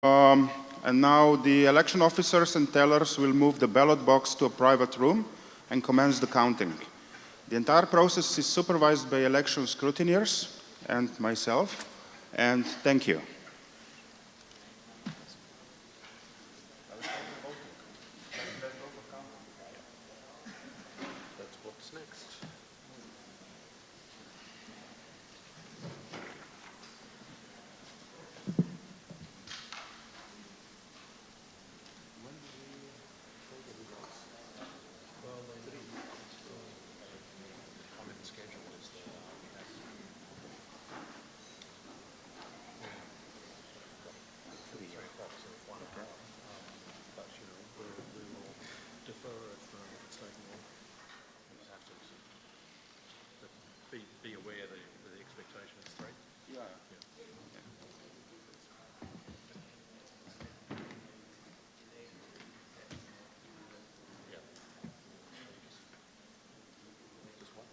And now the election officers and tellers will move the ballot box to a private room and commence the counting. The entire process is supervised by election scrutineers and myself, and thank you. That's what's next. Be aware that the expectation is 3. Yeah. Just one.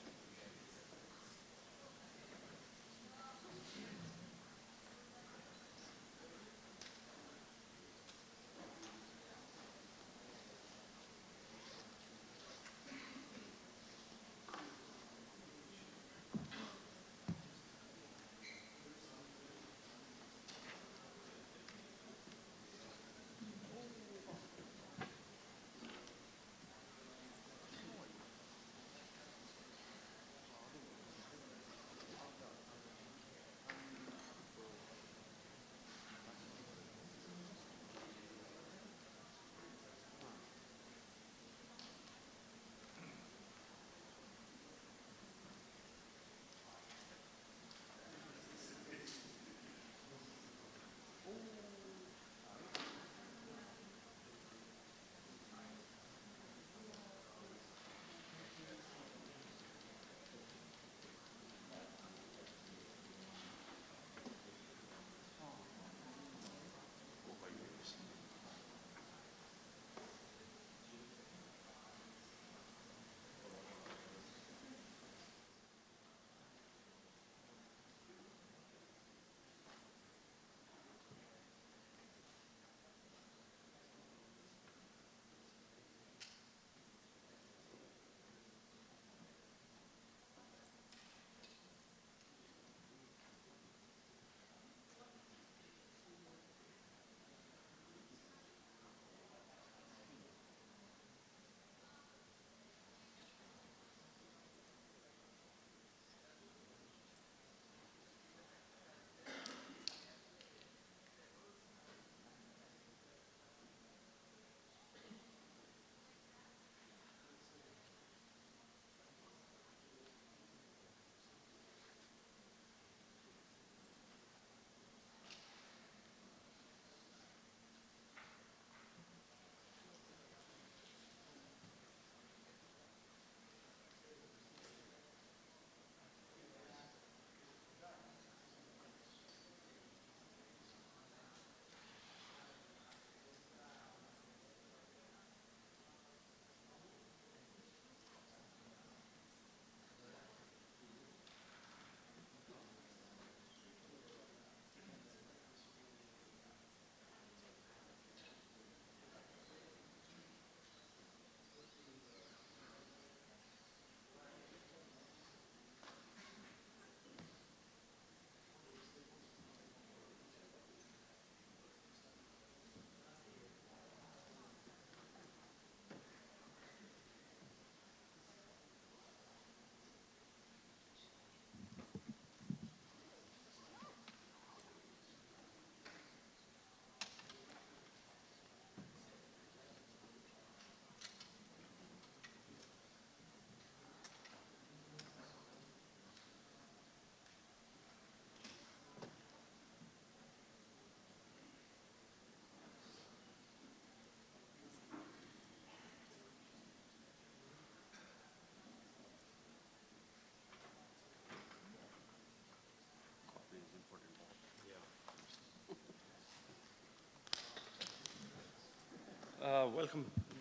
Coffee is important.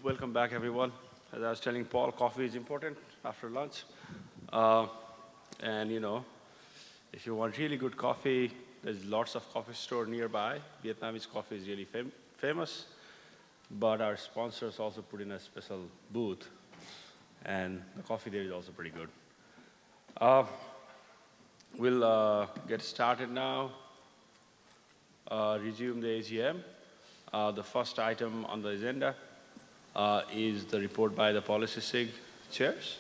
Welcome back, everyone. As I was telling Paul, coffee is important after lunch. Uh, and, if you want really good coffee, There's lots of coffee store nearby. Vietnamese coffee is really famous, but our sponsors also put in a special booth, and the coffee there is also pretty good. We'll get started now, resume the AGM. The first item on the agenda is the report by the Policy SIG chairs.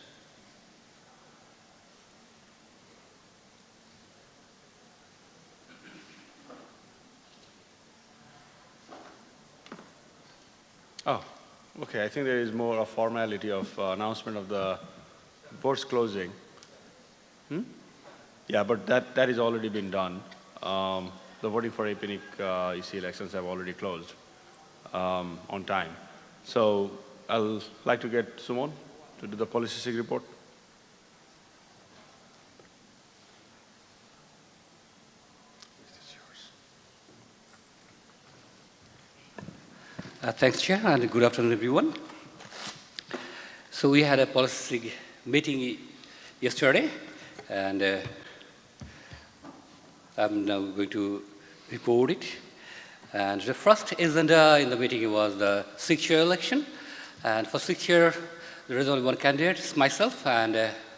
Oh, okay. I think there is more a formality of announcement of the votes closing. Yeah, but that has already been done. The voting for APNIC EC elections have already closed on time. So I'll like to get Sumon to do the Policy SIG report. Thanks, Chair, and good afternoon, everyone. So we had a policy meeting yesterday, and I'm now going to report it. And the first agenda in the meeting was the sixth chair election. And for sixth chair, there is only one candidate, it's myself, and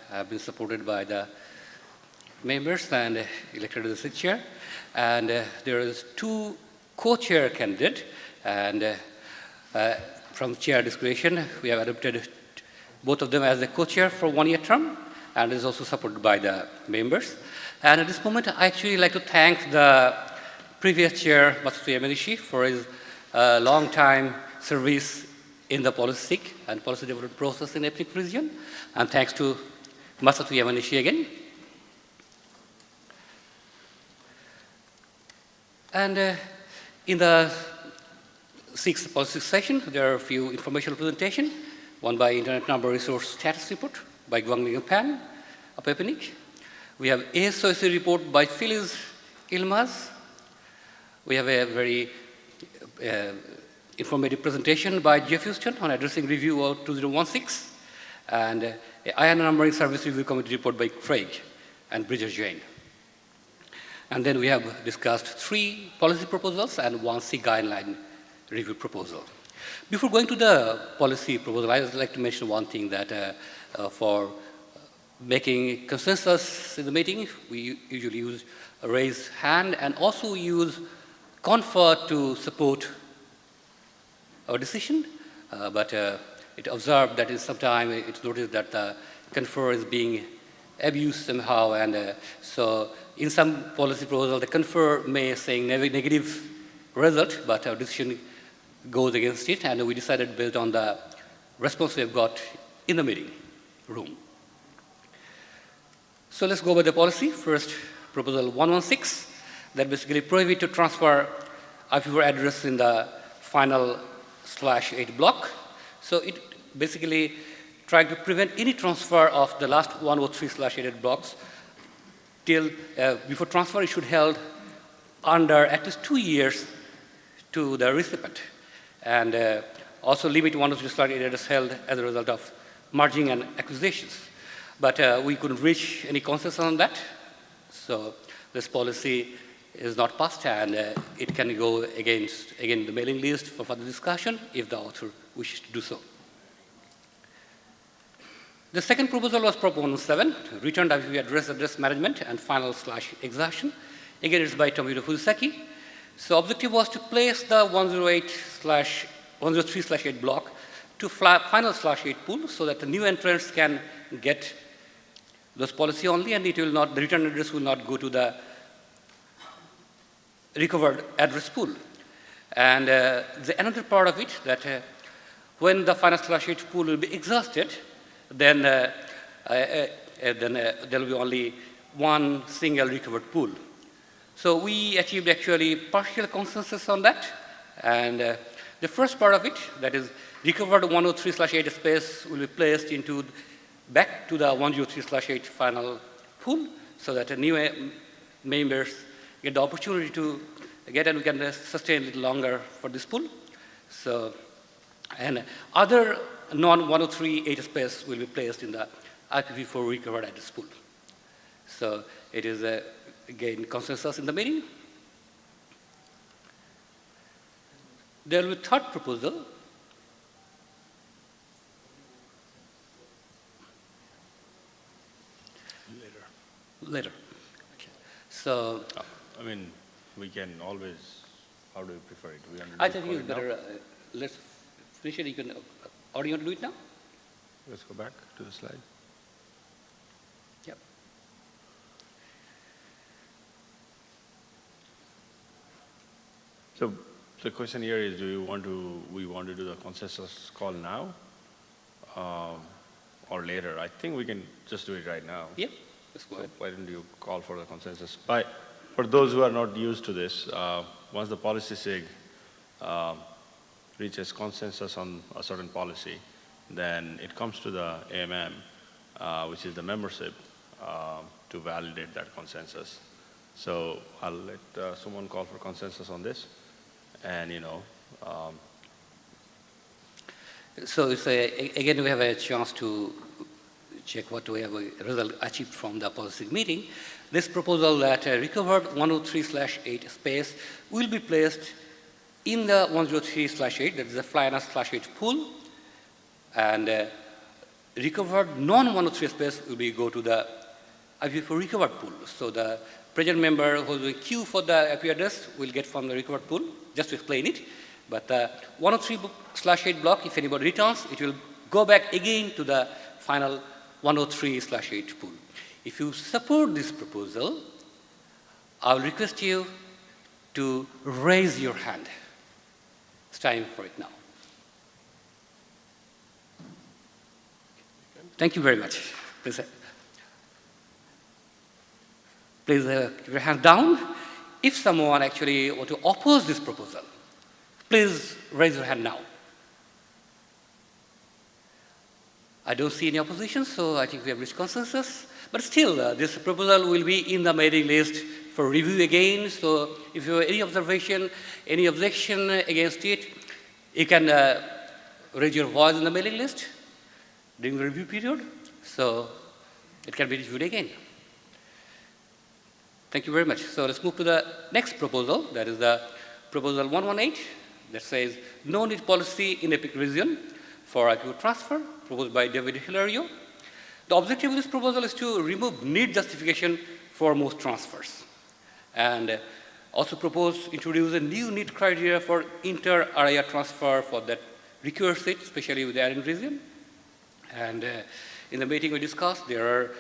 I've been supported by the members and elected as the sixth chair. And there is two co-chair candidates, and from chair discretion, we have adopted both of them as the co-chair for one-year term, and is also supported by the members. And at this moment, I actually like to thank the previous chair, Masatu Yamanishi, for his long time service in the policy and policy development process in APNIC region. And thanks to Masatu Yamanishi again. And in the sixth policy session, there are a few informational presentations, one by Internet Number Resource Status Report by Guangling Pan of APNIC. We have ASOC report by Phyllis Ilmaz. We have a very informative presentation by Jeff Houston on addressing review of 2016, and IANA numbering service review committee report by Craig and Bridget Jane. And then we have discussed 3 policy proposals and 1 C guideline review proposal. Before going to the policy proposal, I would like to mention one thing that for making consensus in the meeting, we usually use a raised hand and also use confer to support our decision. But it observed that in some time it's noticed that the confer is being abused somehow, and so in some policy proposal, the confer may say negative result, but our decision goes against it, and we decided based on the response we have got in the meeting room. So let's go by the policy. First, proposal 116, that basically prohibit to transfer IPv4 address in the final /8 block. So it basically tried to prevent any transfer of the last 103/8 blocks till before transfer it should held under at least 2 years to the recipient, and also limit 103/8 address held as a result of merging and acquisitions. But we couldn't reach any consensus on that, so this policy is not passed, and it can go against, again, the mailing list for further discussion if the author wishes to do so. The second proposal was Proposal 7, Returned IPv address management and final /exhaustion. Again, it's by Tomohiro Fujisaki. So objective was to place the 103/8 block to final /8 pool so that the new entrants can get those policy only, and it will not, the return address will not go to the recovered address pool. And another part of it, that when the final /8 pool will be exhausted, then there will be only one single recovered pool. So we achieved actually partial consensus on that. And the first part of it, that is recovered 103/8 space, will be placed into back to the 103/8 final pool so that new members get the opportunity to get, and we can sustain a little longer for this pool. So, and other non-103/8 space will be placed in the IPv4 recovered address pool. So it is again consensus in the meeting. There will be third proposal. Later. Okay. So I mean, we can always, how do you prefer it? We want to I do think call it's it now? better, let's finish it. You can, or you want to do it now? Let's go back to the slide. Yep. So the question here is, we want to do the consensus call now or later? I think we can just do it right now. Yep. Let's go So ahead. why don't you call for the consensus? For those who are not used to this, once the policy SIG reaches consensus on a certain policy, then it comes to the AMM, which is the membership, to validate that consensus. So I'll let someone call for consensus on this, and So it's again, we have a chance to check what we have a result achieved from the policy meeting. This proposal that recovered 103/8 space will be placed in the 103/8, that is the Flynas/8 pool, and recovered non-103 space will be go to the IPv4 recovered pool. So the present member who will queue for the IP address will get from the recovered pool, just to explain it. But the 103/8 block, if anybody returns, it will go back again to the final 103/8 pool. If you support this proposal, I will request you to raise your hand. It's time for it now. Thank you very much. Please keep your hand down. If someone actually want to oppose this proposal, please raise your hand now. I don't see any opposition, so I think we have reached consensus. But still, this proposal will be in the mailing list for review again. So if you have any observation, any objection against it, you can raise your voice in the mailing list during the review period. So it can be reviewed again. Thank you very much. So let's move to the next proposal. That is the proposal 118 that says no need policy in EPIC region for IPv transfer, proposed by David Hilario. The objective of this proposal is to remove need justification for most transfers, and also introduce a new need criteria for inter-area transfer for that requires it, especially with the island region. And in the meeting we discussed, there are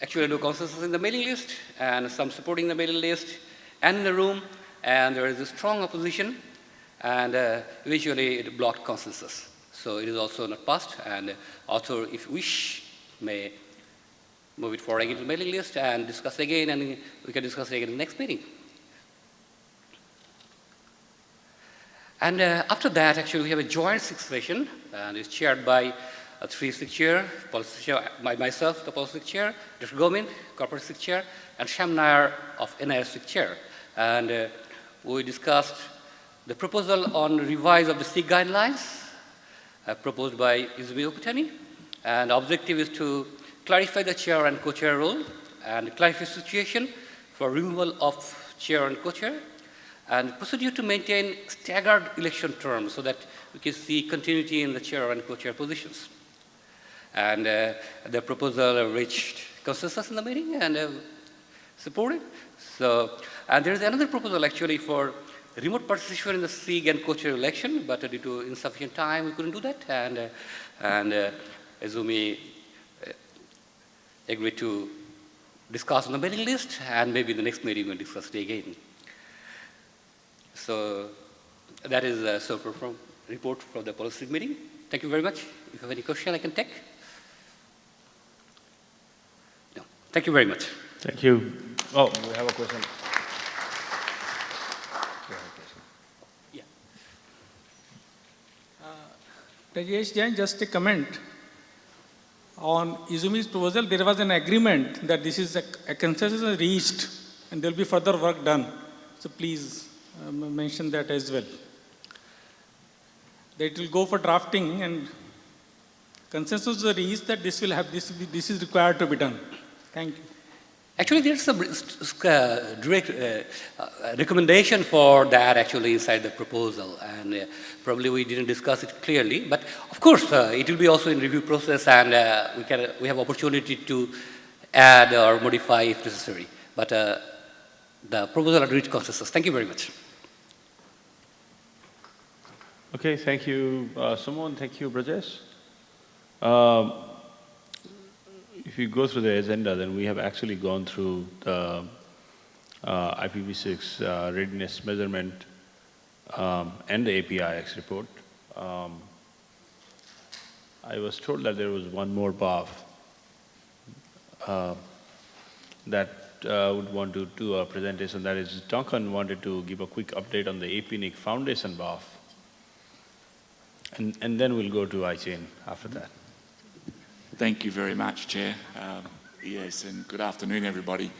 actually no consensus in the mailing list, and some supporting the mailing list and in the room, and there is a strong opposition, and eventually it blocked consensus. So it is also not passed, and author, if wish, may move it forward again to the mailing list and discuss again, and we can discuss again in the next meeting. And after that, actually, we have a joint SIG session, and it's chaired by a 3 SIG chair, policy chair, by myself, the policy SIG chair, Dr. Gomin, corporate SIG chair, and Sham Nair of NIS SIG chair. And we discussed the proposal on revise of the SIG guidelines proposed by Izumi Okutani. And the objective is to clarify the chair and co-chair role and clarify the situation for removal of chair and co-chair, and procedure to maintain staggered election terms so that we can see continuity in the chair and co-chair positions. And the proposal reached consensus in the meeting and supported. So, and there is another proposal actually for remote participation in the SIG and co-chair election, but due to insufficient time, we couldn't do that. And Izumi agreed to discuss on the mailing list, and maybe the next meeting we'll discuss it again. So that is a from report from the policy meeting. Thank you very much. If you have any question, I can take. No. Thank you very much. Thank you. Oh, we have a question. Yeah. Rajesh Jain, just a comment. On Izumi's proposal, there was an agreement that this is a consensus is reached and there will be further work done. So please mention that as well. That it will go for drafting and consensus is reached that this is required to be done. Thank you. Actually, there's some direct recommendation for that actually inside the proposal, and probably we didn't discuss it clearly. But of course, it will be also in review process, and we have opportunity to add or modify if necessary. But the proposal had reached consensus. Thank you very much. Okay, thank you, Sumon. Thank you, Brajesh. If you go through the agenda, then we have actually gone through the IPv6 readiness measurement and the APIX report. I was told that there was one more BOF that would want to do a presentation. That is, Duncan wanted to give a quick update on the APNIC Foundation BOF. And then we'll go to iChain after that. Thank you very much, Chair. Yes, and good afternoon, everybody.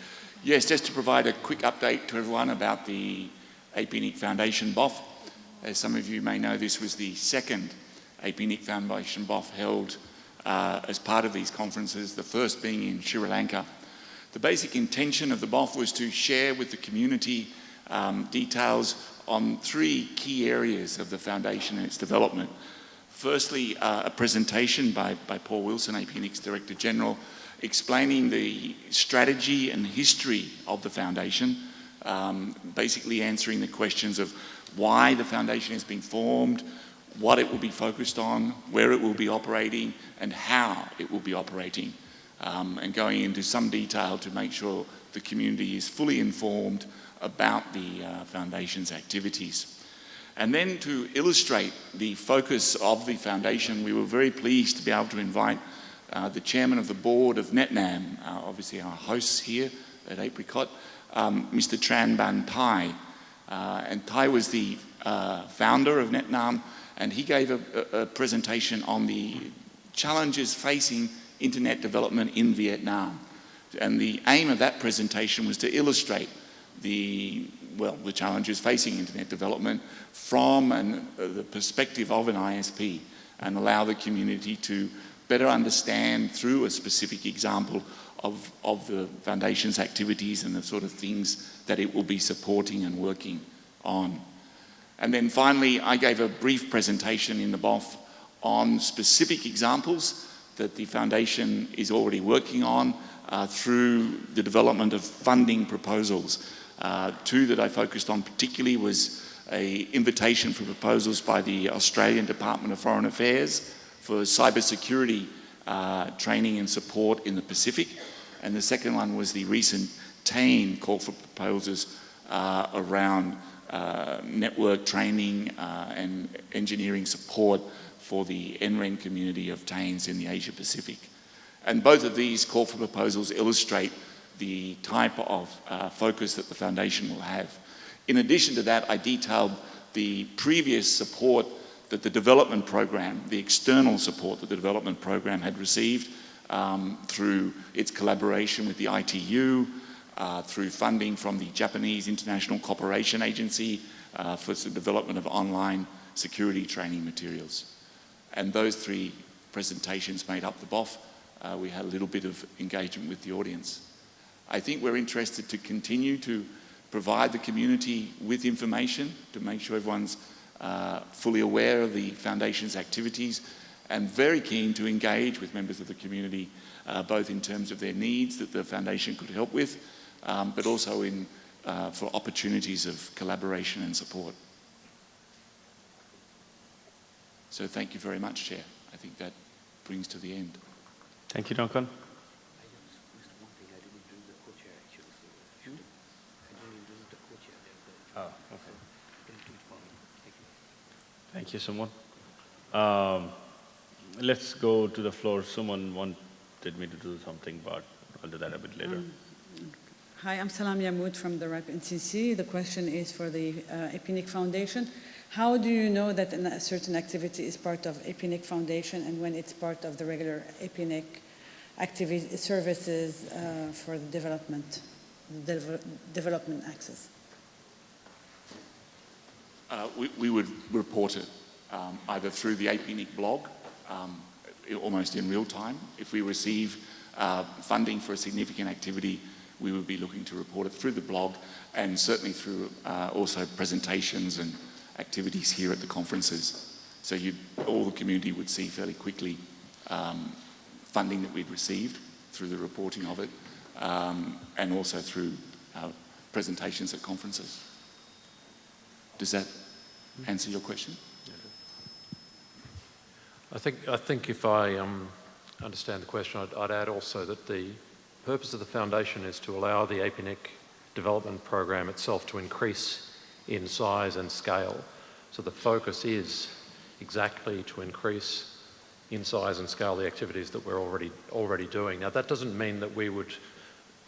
Yes, just to provide a quick update to everyone about the APNIC Foundation BOF. As some of you may know, this was the second APNIC Foundation BOF held as part of these conferences, the first being in Sri Lanka. The basic intention of the BOF was to share with the community details on three key areas of the Foundation and its development. Firstly, a presentation by Paul Wilson, APNIC's Director General, explaining the strategy and history of the Foundation, basically answering the questions of why the Foundation has been formed, what it will be focused on, where it will be operating, and how it will be operating, and going into some detail to make sure the community is fully informed about the Foundation's activities. And then to illustrate the focus of the Foundation, we were very pleased to be able to invite the Chairman of the Board of NetNam, obviously our hosts here at Apricot, Mr. Tran Ban Thai. And Thai was the founder of NetNam, and he gave a presentation on the challenges facing internet development in Vietnam. And the aim of that presentation was to illustrate the challenges facing internet development from the perspective of an ISP, and allow the community to better understand through a specific example of the Foundation's activities and the sort of things that it will be supporting and working on. And then finally, I gave a brief presentation in the BOF on specific examples that the Foundation is already working on through the development of funding proposals. Two that I focused on particularly was an invitation for proposals by the Australian Department of Foreign Affairs for cybersecurity training and support in the Pacific. And the second one was the recent TAIN call for proposals around network training and engineering support for the NREN community of TAINs in the Asia Pacific. And both of these call for proposals illustrate the type of focus that the Foundation will have. In addition to that, I detailed the previous support that the development program, the external support that the development program had received through its collaboration with the ITU, through funding from the Japanese International Cooperation Agency for the development of online security training materials. And those three presentations made up the BOF. We had a little bit of engagement with the audience. I think we're interested to continue to provide the community with information to make sure everyone's fully aware of the Foundation's activities, and very keen to engage with members of the community, both in terms of their needs that the Foundation could help with, but also for opportunities of collaboration and support. So thank you very much, Chair. I think that brings to the end. Thank you, Duncan. Oh, okay. Thank you, Sumon. Let's go to the floor. Someone wanted me to do something, but I'll do that a bit later. Hi, I'm Salam Yamoud from the RAP NCC. The question is for the APNIC Foundation. How do you know that a certain activity is part of APNIC Foundation and when it's part of the regular APNIC activity services for the development access? We would report it either through the APNIC blog, almost in real time. If we receive funding for a significant activity, we would be looking to report it through the blog and certainly through also presentations and activities here at the conferences. So all the community would see fairly quickly funding that we'd received through the reporting of it, and also through presentations at conferences. Does that answer your question? I think if I understand the question, I'd add also that the purpose of the foundation is to allow the APNIC development program itself to increase in size and scale. So the focus is exactly to increase in size and scale the activities that we're already doing. Now that doesn't mean that we would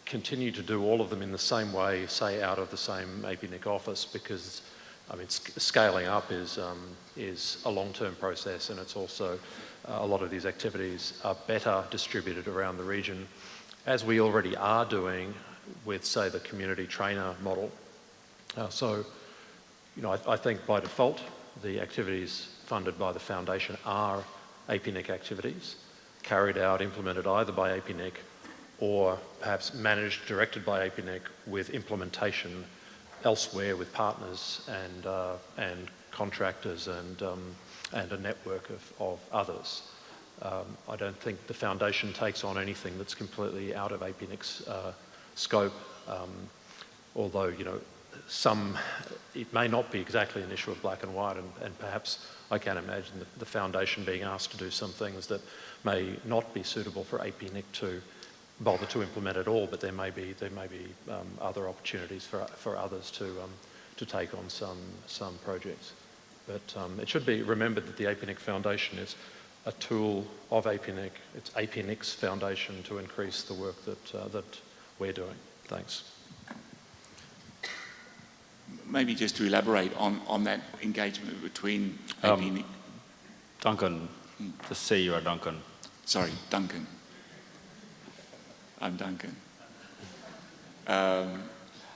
continue to do all of them in the same way, say out of the same APNIC office, because I mean, scaling up is a long-term process, and it's also a lot of these activities are better distributed around the region, as we already are doing with, say, the community trainer model. So, you know, I think by default, the activities funded by the foundation are APNIC activities, carried out, implemented either by APNIC or perhaps managed, directed by APNIC with implementation elsewhere with partners and contractors and a network of others. I don't think the foundation takes on anything that's completely out of APNIC's scope, although, you know, it may not be exactly an issue of black and white, and perhaps I can imagine the foundation being asked to do some things that may not be suitable for APNIC to bother to implement at all, but there may be other opportunities for others to take on some projects. But it should be remembered that the APNIC Foundation is a tool of APNIC. It's APNIC's foundation to increase the work that we're doing. Thanks. Maybe just to elaborate on that engagement between APNIC. Duncan, just say you are Duncan. Sorry, Duncan. I'm Duncan.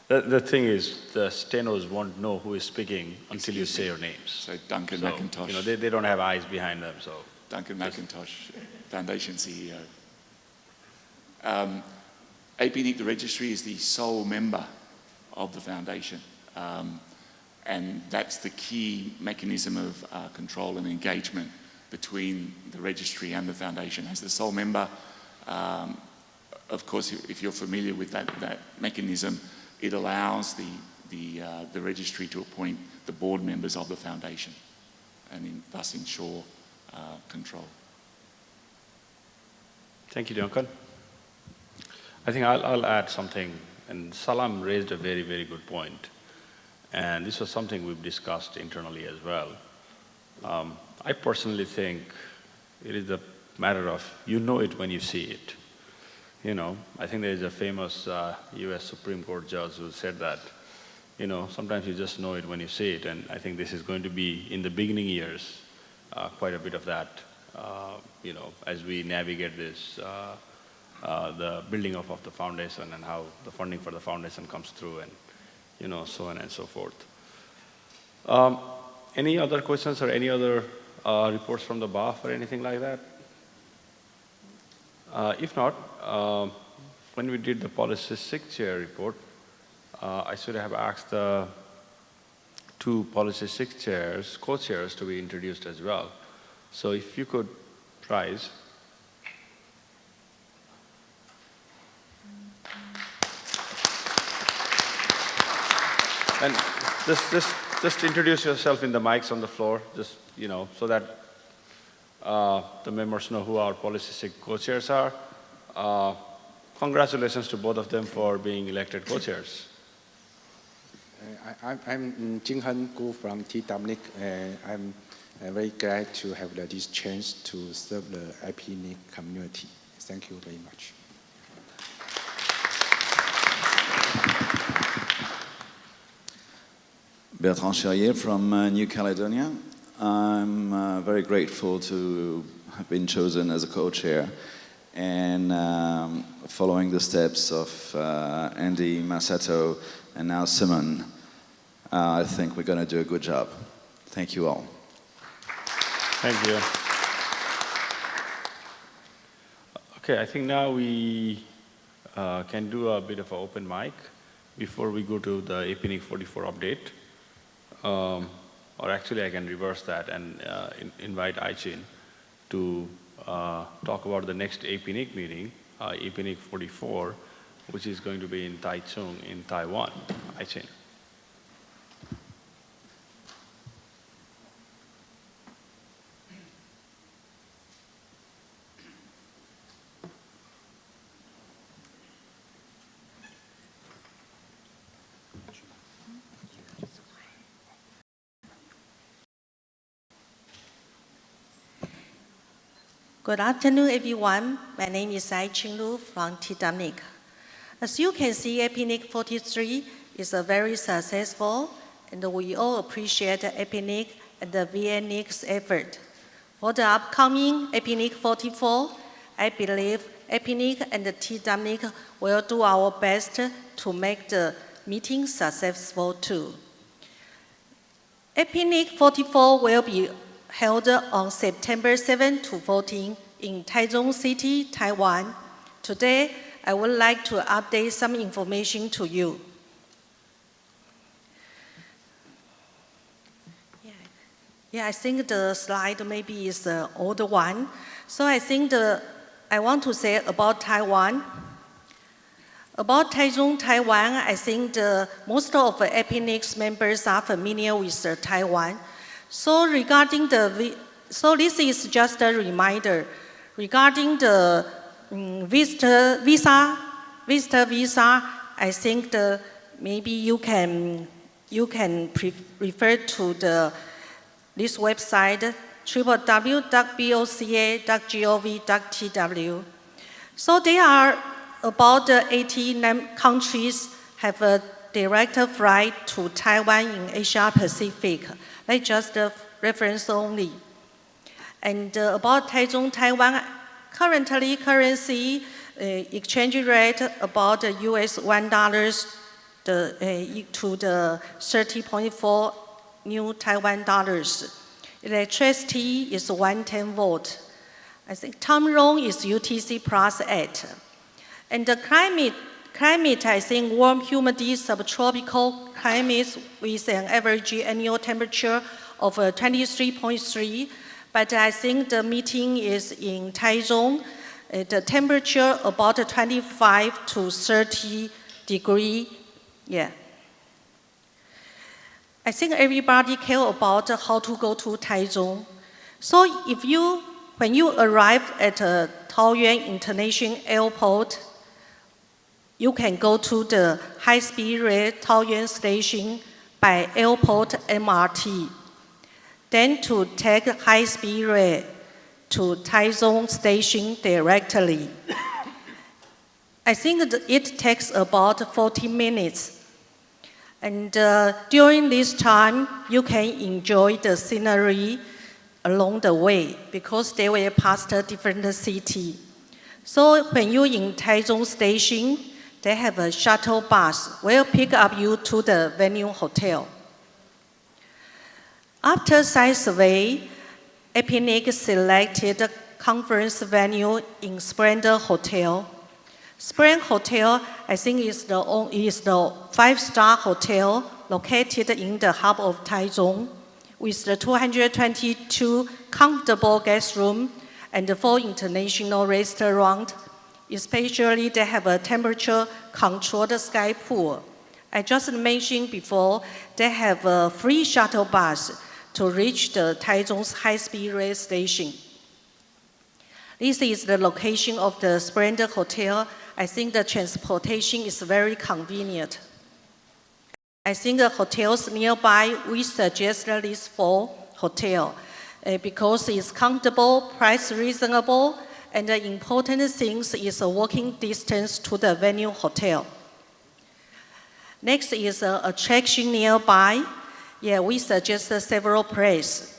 The thing is, the stenos won't know who is speaking until you say your names. So Duncan So, McIntosh. you know, they don't have eyes behind them, so. Duncan McIntosh, Foundation CEO. APNIC, the registry, is the sole member of the foundation. And that's the key mechanism of control and engagement between the registry and the foundation. As the sole member, of course, if you're familiar with that mechanism, it allows the registry to appoint the board members of the foundation and thus ensure control. Thank you, Duncan. I think I'll add something, and Salam raised a very, very good point. And this was something we've discussed internally as well. I personally think it is a matter of, you know it when you see it. You know, I think there is a famous US Supreme Court judge who said that, you know, sometimes you just know it when you see it, and I think this is going to be, in the beginning years, quite a bit of that, you know, as we navigate this, the building up of the foundation and how the funding for the foundation comes through, and, you know, so on and so forth. Any other questions or any other reports from the BAF or anything like that? If not, when we did the Policy 6 chair report, I should have asked the two Policy 6 chairs, co-chairs, to be introduced as well. So if you could rise. And just introduce yourself in the mics on the floor, just, you know, so that the members know who our Policy 6 co-chairs are. Congratulations to both of them for being elected co-chairs. I'm Jing Han Gu from TWNIC. I'm very glad to have this chance to serve the APNIC community. Thank you very much. Bertrand Charrier from New Caledonia. I'm very grateful to have been chosen as a co-chair, and following the steps of Andy, Masato, and now Simon, I think we're going to do a good job. Thank you all. Thank you. Okay, I think now we can do a bit of an open mic before we go to the APNIC 44 update. Or actually, I can reverse that and invite Aichin to talk about the next APNIC meeting, APNIC 44, which is going to be in Taichung in Taiwan. Aichin. Good afternoon, everyone. My name is Aichin Lu from TWNIC. As you can see, APNIC 43 is a very successful, and we all appreciate APNIC and the VNIC's effort. For the upcoming APNIC 44, I believe APNIC and the TWNIC will do our best to make the meeting successful too. APNIC 44 will be held on September 7 to 14 in Taichung City, Taiwan. Today, I would like to update some information to you. I think the slide maybe is the older one. So I think I want to say about Taiwan. About Taichung, Taiwan, I think most of the APNIC's members are familiar with Taiwan. So this is just a reminder. Regarding the visitor visa, I think maybe you can refer to this website, www.boca.gov.tw. So there are about 80 countries have a direct flight to Taiwan in Asia Pacific. That's just a reference only. And about Taichung, Taiwan, currently currency exchange rate about US $1 to the 30.4 new Taiwan dollars. Electricity is 110 volt. I think time zone is UTC +8. And the climate, I think warm, humidity, subtropical climates with an average annual temperature of 23.3. But I think the meeting is in Taichung. The temperature about 25 to 30 degrees. Yeah. I think everybody care about how to go to Taichung. So when you arrive at Taoyuan International Airport, you can go to the high-speed rail Taoyuan Station by airport MRT. Then to take high-speed rail to Taichung Station directly. I think it takes about 40 minutes. And during this time, you can enjoy the scenery along the way because they will pass the different cities. So when you're in Taichung Station, they have a shuttle bus will pick up you to the venue hotel. After site survey, APNIC selected a conference venue in Splendor Hotel. Splendor Hotel, I think, is the 5-star hotel located in the hub of Taichung with the 222 comfortable guest rooms and 4 international restaurants. Especially, they have a temperature-controlled sky pool. I just mentioned before, they have a free shuttle bus to reach the Taichung's high-speed rail station. This is the location of the Splendor Hotel. I think the transportation is very convenient. I think the hotels nearby, we suggest these 4 hotels because it's comfortable, price reasonable, and the important thing is a walking distance to the venue hotel. Next is an attraction nearby. Yeah, we suggest several places.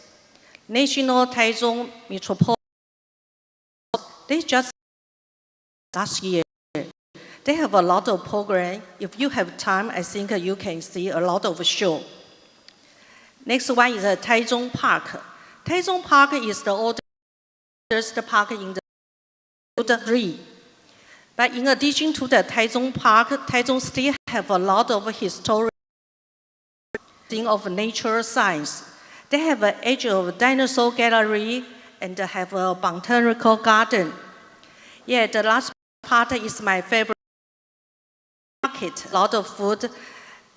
National Taichung Metropolitan, they just last year. They have a lot of programs. If you have time, I think you can see a lot of shows. Next one is Taichung Park. Taichung Park is the oldest park in the 3. But in addition to the Taichung Park, Taichung still have a lot of historic of nature science. They have an Age of Dinosaur gallery and have a botanical garden. Yeah, the last part is my favorite market, a lot of food.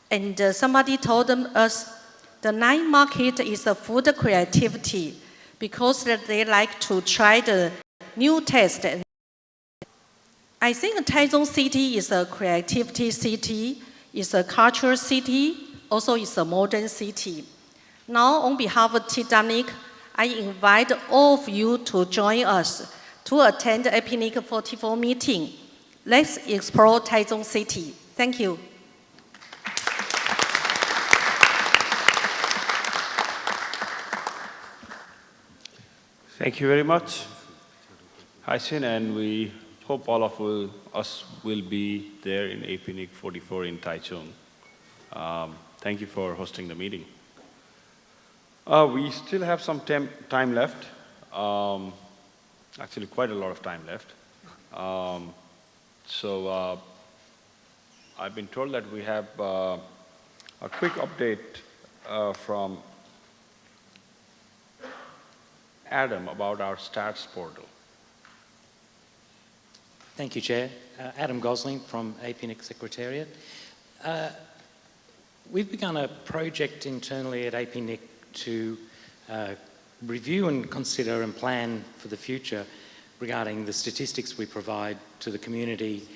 And somebody told us the night market is a food creativity because they like to try the new taste. I think Taichung City is a creativity city, is a cultural city, also is a modern city. Now, on behalf of TWNIC, I invite all of you to join us to attend the APNIC 44 meeting. Let's explore Taichung City. Thank you. Thank you very much, Haisin, and we hope all of us will be there in APNIC 44 in Taichung. Thank you for hosting the meeting. We still have some time left, actually quite a lot of time left. I've been told that we have a quick update from Adam about our stats portal. Thank you, Chair. Adam Gosling from APNIC Secretariat. We've begun a project internally at APNIC to review and consider and plan for the future regarding the statistics we provide to the community,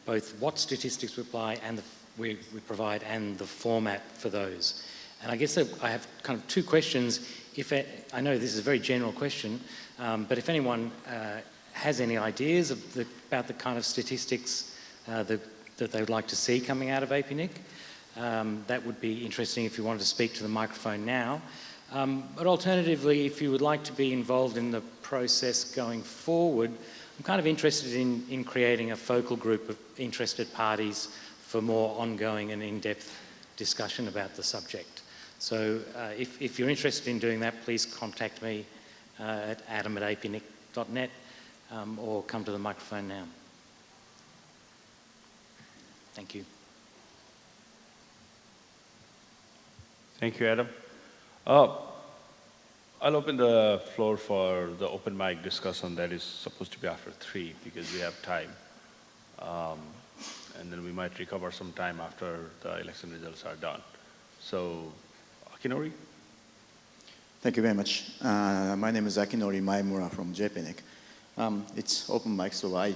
both what statistics we provide and the format for those. And I guess I have kind of two questions. I know this is a very general question, but if anyone has any ideas about the kind of statistics that they would like to see coming out of APNIC, that would be interesting if you wanted to speak to the microphone now. But alternatively, if you would like to be involved in the process going forward, I'm kind of interested in creating a focal group of interested parties for more ongoing and in-depth discussion about the subject. So if you're interested in doing that, please contact me at adam@apnic.net or come to the microphone now. Thank you. Thank you, Adam. I'll open the floor for the open mic discussion that is supposed to be after 3 because we have time. And then we might recover some time after the election results are done. So, Akinori? Thank you very much. My name is Akinori Maimura from JPNIC. It's open mic, so I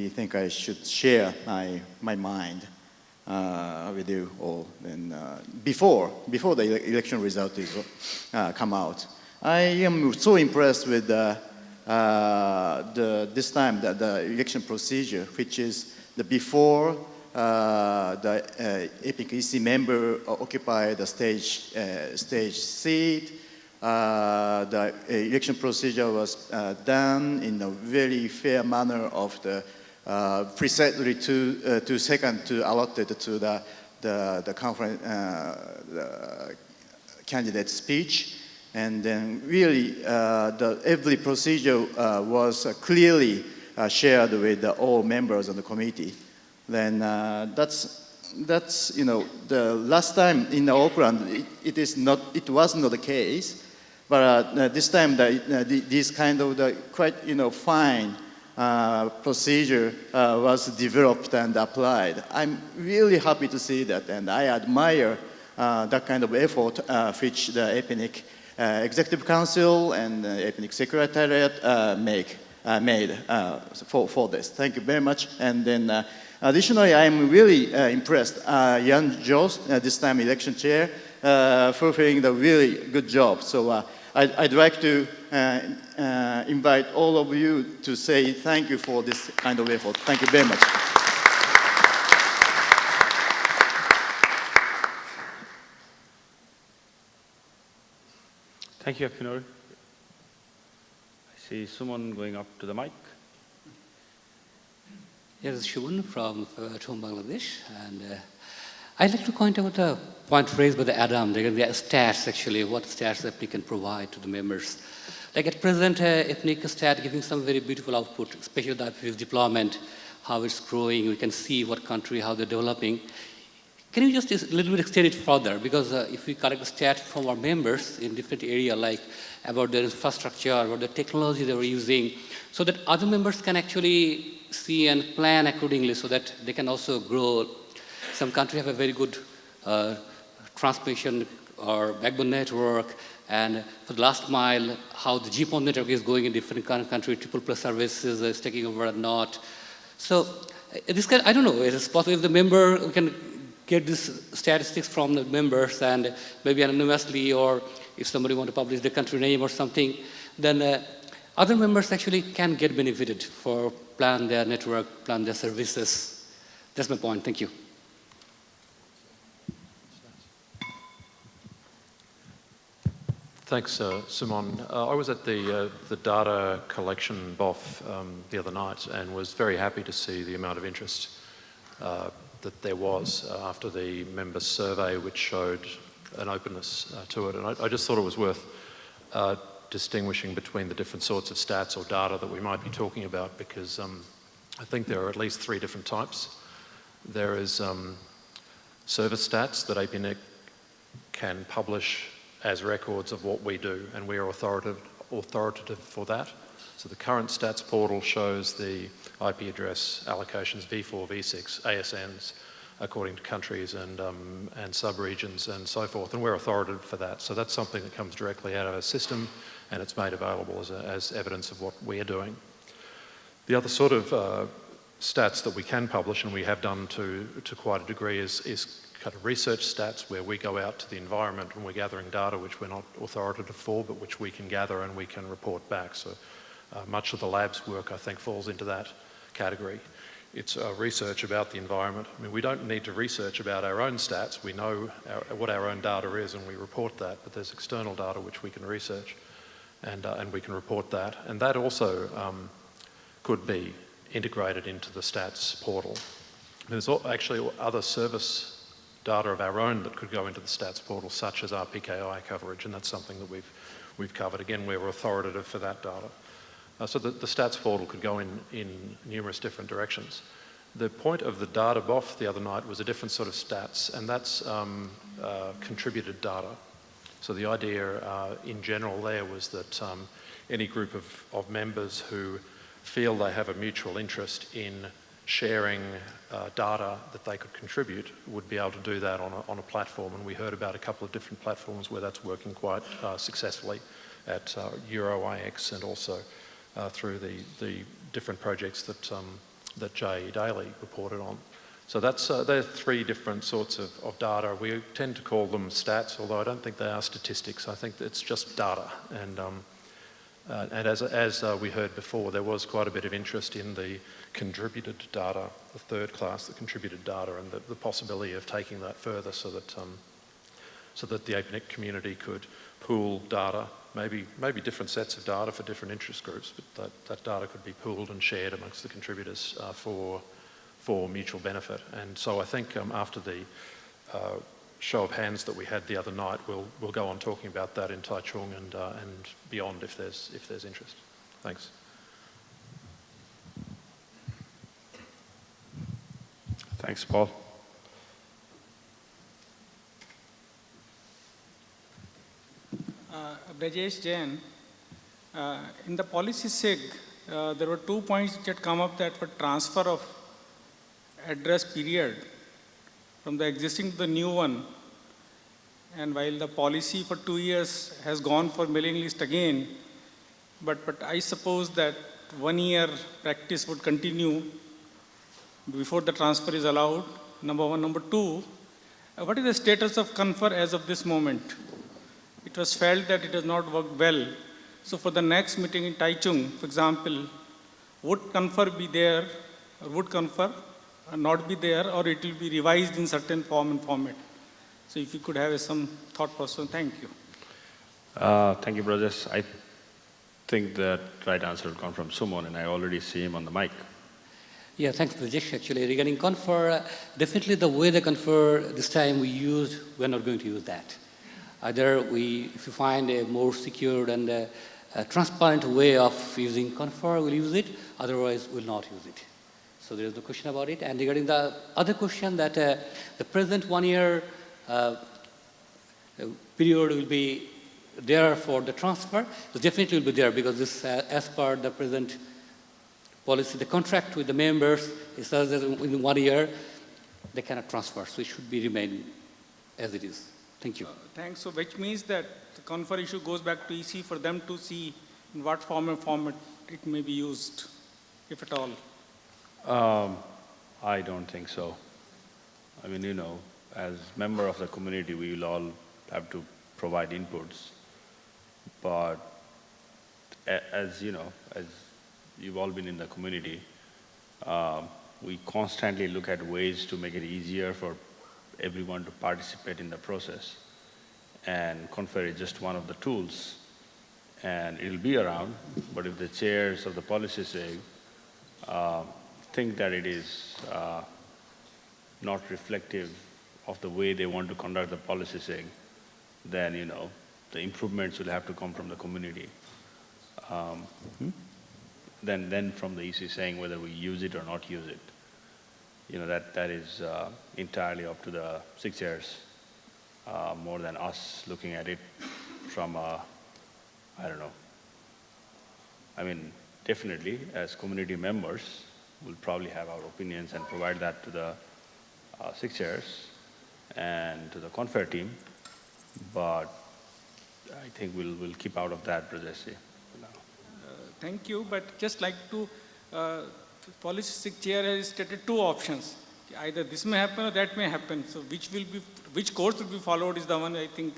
think I should share my mind with you all. And before the election result is come out, I am so impressed with this time the election procedure, which is the before the APNIC EC member occupy the stage seat. The election procedure was done in a very fair manner of the precisely 2 seconds allotted to the conference the candidate speech, and then really every procedure was clearly shared with all members of the committee. Then that's the last time in Auckland it was not the case, but this time this kind of quite fine procedure was developed and applied. I'm really happy to see that, and I admire that kind of effort which the APNIC Executive Council and APNIC Secretariat made for this. Thank you very much. And then additionally, I'm really impressed. Yan Zhou, this time election chair, fulfilling the really good job. So I'd like to invite all of you to say thank you for this kind of effort. Thank you very much. Thank you, Akinori. I see someone going up to the mic. Here is Shubun from Bangladesh, and I'd like to point out a point raised by Adam regarding the stats, actually, what stats that we can provide to the members. Like at present, ethnic stat giving some very beautiful output, especially the IPv6 deployment, how it's growing. We can see what country, how they're developing. Can you just a little bit extend it further? Because if we collect the stats from our members in different areas, like about their infrastructure, about the technology they were using, so that other members can actually see and plan accordingly so that they can also grow. Some countries have a very good transmission or backbone network, and for the last mile, how the GPON network is going in different countries, triple plus services is taking over or not. So this kind, I don't know, it's possible if the member, we can get these statistics from the members and maybe anonymously, or if somebody want to publish the country name or something, then other members actually can get benefited for plan their network, plan their services. That's my point. Thank you. Thanks, Simon. I was at the data collection BOF the other night and was very happy to see the amount of interest that there was after the member survey, which showed an openness to it. And I just thought it was worth distinguishing between the different sorts of stats or data that we might be talking about, because I think there are at least 3 different types. There is service stats that APNIC can publish as records of what we do, and we are authoritative for that. So the current stats portal shows the IP address allocations, V4, V6, ASNs, according to countries and sub-regions and so forth, and we're authoritative for that. So that's something that comes directly out of our system, and it's made available as evidence of what we're doing. The other sort of stats that we can publish, and we have done to quite a degree, is kind of research stats, where we go out to the environment and we're gathering data which we're not authoritative for, but which we can gather and we can report back. So much of the lab's work, I think, falls into that category. It's research about the environment. I mean, we don't need to research about our own stats. We know what our own data is and we report that, but there's external data which we can research and we can report that. And that also could be integrated into the stats portal. There's actually other service data of our own that could go into the stats portal, such as our PKI coverage, and that's something that we've covered. Again, we're authoritative for that data. So the stats portal could go in numerous different directions. The point of the data BOF the other night was a different sort of stats, and that's contributed data. So the idea in general there was that any group of members who feel they have a mutual interest in sharing data that they could contribute would be able to do that on a platform. And we heard about a couple of different platforms where that's working quite successfully at EuroIX and also through the different projects that Jay Daly reported on. So that's there are 3 different sorts of data. We tend to call them stats, although I don't think they are statistics. I think it's just data. And as we heard before, there was quite a bit of interest in the contributed data, the third class, the contributed data, and the possibility of taking that further so that the APNIC community could pool data, maybe different sets of data for different interest groups, but that data could be pooled and shared amongst the contributors for mutual benefit. And so I think after the show of hands that we had the other night, we'll go on talking about that in Taichung and beyond if there's interest. Thanks. Thanks, Paul. Brajesh Jain, in the policy SIG, there were 2 points which had come up that were transfer of address period from the existing to the new one. And while the policy for 2 years has gone for mailing list again, but I suppose that 1 year practice would continue before the transfer is allowed, number 1. Number 2, what is the status of confer as of this moment? It was felt that it has not worked well. So for the next meeting in Taichung, for example, would confer be there, or would confer not be there, or it will be revised in certain form and format? So if you could have some thought process, thank you. Thank you, Brajesh. I think the right answer will come from Sumon, and I already see him on the mic. Yeah, thanks, Brajesh. Actually, regarding confer, definitely the way they confer this time we're not going to use that. Either if you find a more secured and transparent way of using Confer, we'll use it, otherwise we'll not use it. So there is no question about it. And regarding the other question that the present 1 year period will be there for the transfer, so definitely will be there because this, as per the present policy, the contract with the members is such that in 1 year they cannot transfer, so it should be remain as it is. Thank you. Thanks. So which means that the Confer issue goes back to EC for them to see in what format it may be used, if at all. I don't think so. I mean, you know, as member of the community, we will all have to provide inputs. But as you know, as you've all been in the community, we constantly look at ways to make it easier for everyone to participate in the process. And Confer is just one of the tools. And it'll be around, but if the chairs of the policy say, think that it is not reflective of the way they want to conduct the policy saying, then, you know, the improvements will have to come from the community. Then from the EC saying whether we use it or not use it. You know, that is entirely up to the 6 chairs, more than us looking at it from I don't know. I mean, definitely, as community members, we'll probably have our opinions and provide that to the 6 chairs and to the Confer team, but I think we'll keep out of that, Brajesh. Thank you, but just like to, policy 6 chair has stated 2 options. Either this may happen or that may happen. So which course will be followed is the one I think,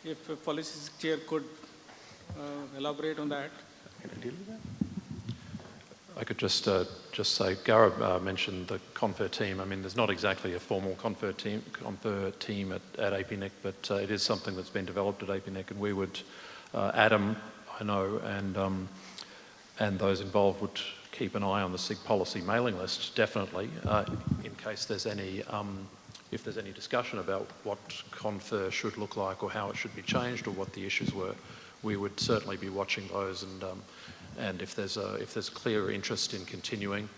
if a policy 6 chair could elaborate on that. Can I deal with that? I could just say, Gaurav mentioned the Confer team. I mean, there's not exactly a formal Confer team at APNIC, but it is something that's been developed at APNIC, and we would, Adam, I know, and those involved would keep an eye on the SIG policy mailing list, definitely, in case there's any, if there's any discussion about what Confer should look like or how it should be changed or what the issues were. We would certainly be watching those, and if there's clear interest in continuing,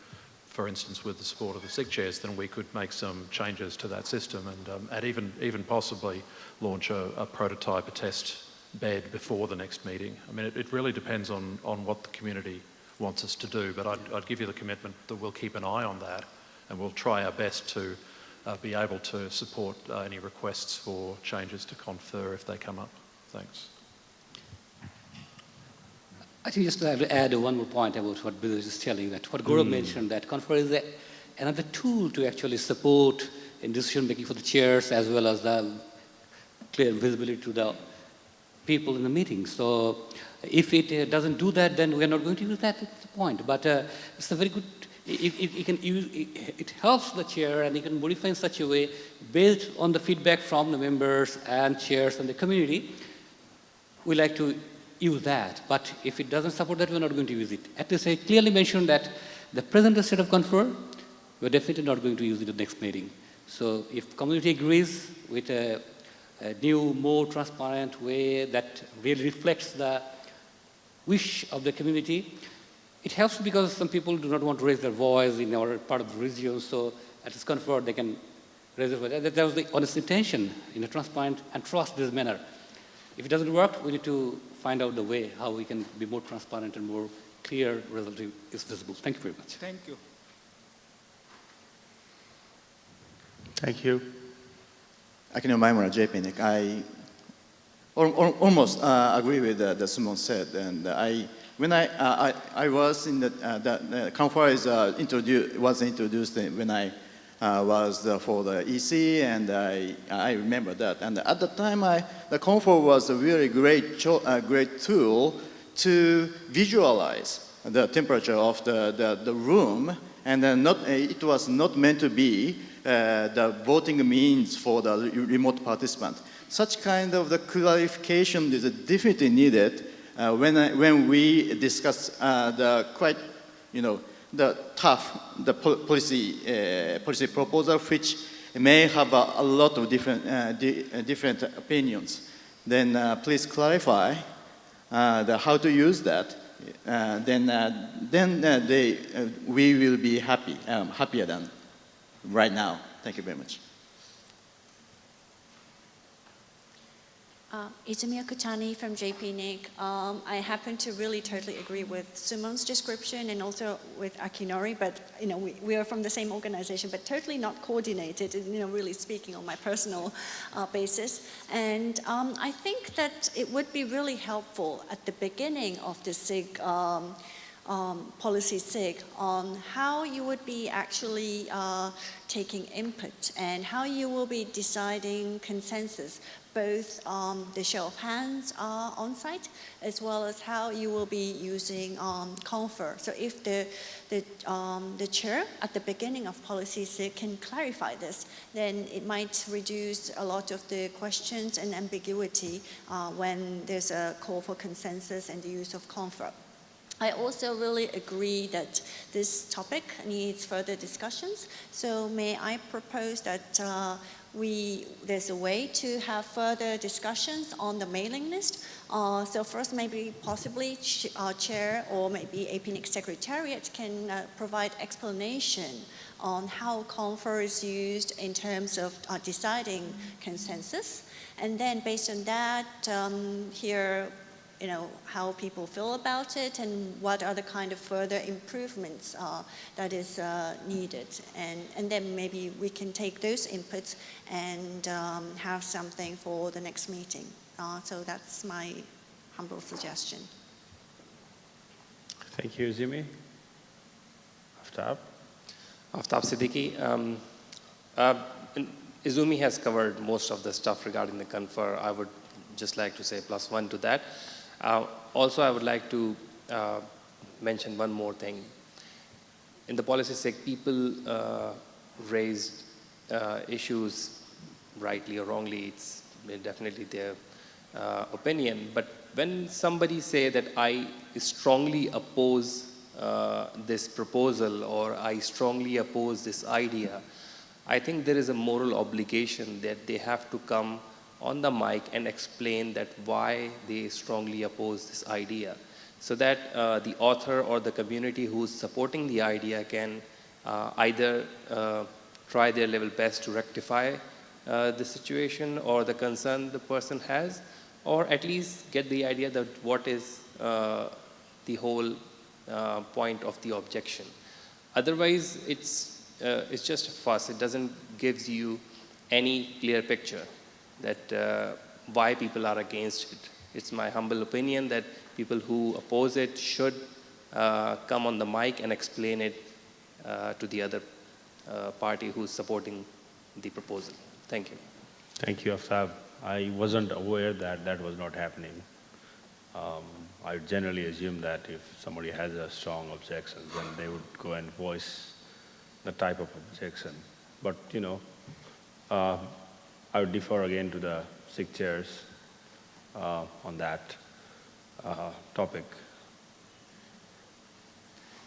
for instance, with the support of the SIG chairs, then we could make some changes to that system and even possibly launch a prototype, a test bed before the next meeting. I mean, it really depends on what the community wants us to do, but I'd give you the commitment that we'll keep an eye on that, and we'll try our best to be able to support any requests for changes to Confer if they come up. Thanks. I think just to add one more point about what Bill is telling, that what Gaurav mentioned, that Confer is another tool to actually support in decision making for the chairs as well as the clear visibility to the people in the meeting. So if it doesn't do that, then we're not going to use that at the point. But it's a very good, it helps the chair, and you can modify in such a way based on the feedback from the members and chairs and the community. We like to use that, but if it doesn't support that, we're not going to use it. At least I clearly mentioned that the present state of Confer, we're definitely not going to use it in the next meeting. So if community agrees with a new, more transparent way that really reflects the wish of the community, it helps because some people do not want to raise their voice in our part of the region, so at this Confer they can raise their voice. That was the honest intention in a transparent and trust-based manner. If it doesn't work, we need to find out the way how we can be more transparent and more clear result is visible. Thank you very much. Thank you. Thank you. Akino Maimura, JPNIC. I almost agree with the Simon said, and when I was in the Confer was introduced when I was for the EC, and I remember that. And at the time, the Confer was a really great tool to visualize the temperature of the room, and then it was not meant to be the voting means for the remote participant. Such kind of the clarification is definitely needed when we discuss the quite, the tough policy proposal, which may have a lot of different opinions. Then please clarify how to use that, we will be happier than right now. Thank you very much. Izumi Akutani from JPNIC. I happen to really totally agree with Sumon's description and also with Akinori, but we are from the same organization, but totally not coordinated, really speaking on my personal basis. And I think that it would be really helpful at the beginning of the SIG policy SIG on how you would be actually taking input and how you will be deciding consensus, both the show of hands on site as well as how you will be using confer. So if the chair at the beginning of policy SIG can clarify this, then it might reduce a lot of the questions and ambiguity when there's a call for consensus and the use of confer. I also really agree that this topic needs further discussions. So may I propose that there's a way to have further discussions on the mailing list. So first, maybe possibly chair or maybe APNIC secretariat can provide explanation on how confer is used in terms of deciding consensus. And then based on that, hear how people feel about it and what are the kind of further improvements that is needed. And then maybe we can take those inputs and have something for the next meeting. So that's my humble suggestion. Thank you, Izumi. Aftab? Aftab Siddiqui. Izumi has covered most of the stuff regarding the confer. I would just like to say +1 to that. Also, I would like to mention one more thing. In the policy SIG, people raised issues, rightly or wrongly, it's definitely their opinion. But when somebody say that I strongly oppose this proposal or I strongly oppose this idea, I think there is a moral obligation that they have to come on the mic and explain that why they strongly oppose this idea, so that the author or the community who's supporting the idea can either try their level best to rectify the situation or the concern the person has, or at least get the idea that what is the whole point of the objection. Otherwise, it's just a fuss. It doesn't give you any clear picture that why people are against it. It's my humble opinion that people who oppose it should come on the mic and explain it to the other party who's supporting the proposal. Thank you. Thank you, Aftab. I wasn't aware that that was not happening. I generally assume that if somebody has a strong objection, then they would go and voice the type of objection. But, I would defer again to the SIG chairs on that topic.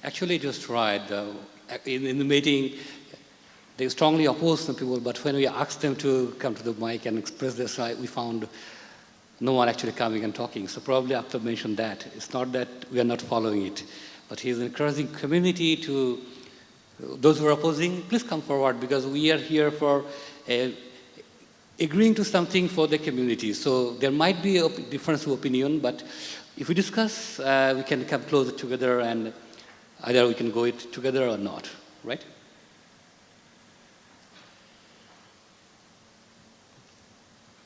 Actually, it was tried. In the meeting, they strongly opposed some people, but when we asked them to come to the mic and express their side, we found no one actually coming and talking. So probably after mentioned that, it's not that we are not following it, but he's encouraging community to, those who are opposing, please come forward because we are here for agreeing to something for the community. So there might be a difference of opinion, but if we discuss, we can come closer together and either we can go it together or not, right?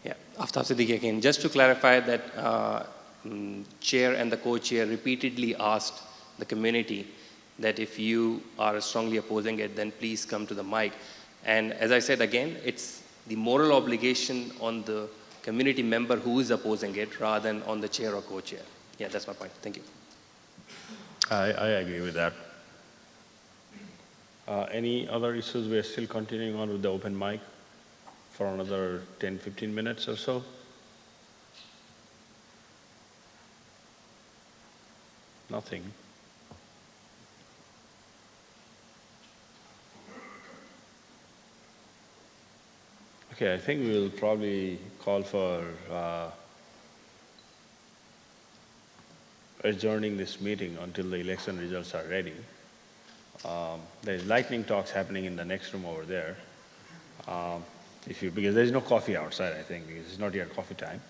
Yeah, Aftab Siddiqui again. Just to clarify that chair and the co-chair repeatedly asked the community that if you are strongly opposing it, then please come to the mic. And as I said again, it's the moral obligation on the community member who is opposing it rather than on the chair or co-chair. Yeah, that's my point. Thank you. I agree with that. Any other issues? We are still continuing on with the open mic for another 10-15 minutes or so. Nothing. Okay, I think we'll probably call for adjourning this meeting until the election results are ready. There's lightning talks happening in the next room over there. Because there's no coffee outside, I think, because it's not yet coffee time.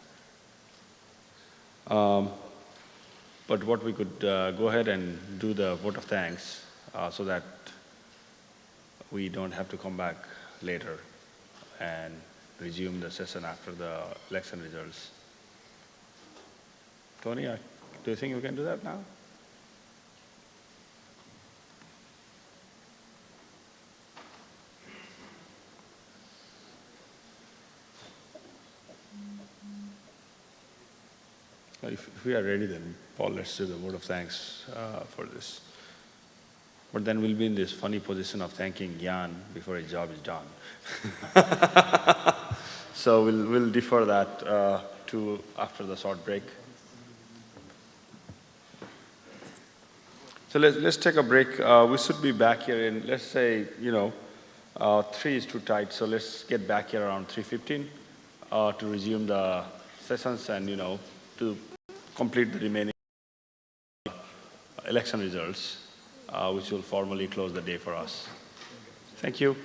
But what we could go ahead and do the vote of thanks so that we don't have to come back later and resume the session after the election results. Tony, do you think we can do that now? If we are ready, then Paul, let's do the vote of thanks for this. But then we'll be in this funny position of thanking Jan before his job is done. So we'll defer that to after the short break. So let's take a break. We should be back here in, let's say, 3 is too tight, so let's get back here around 3:15 to resume the sessions and, to complete the remaining election results, which will formally close the day for us. Thank you.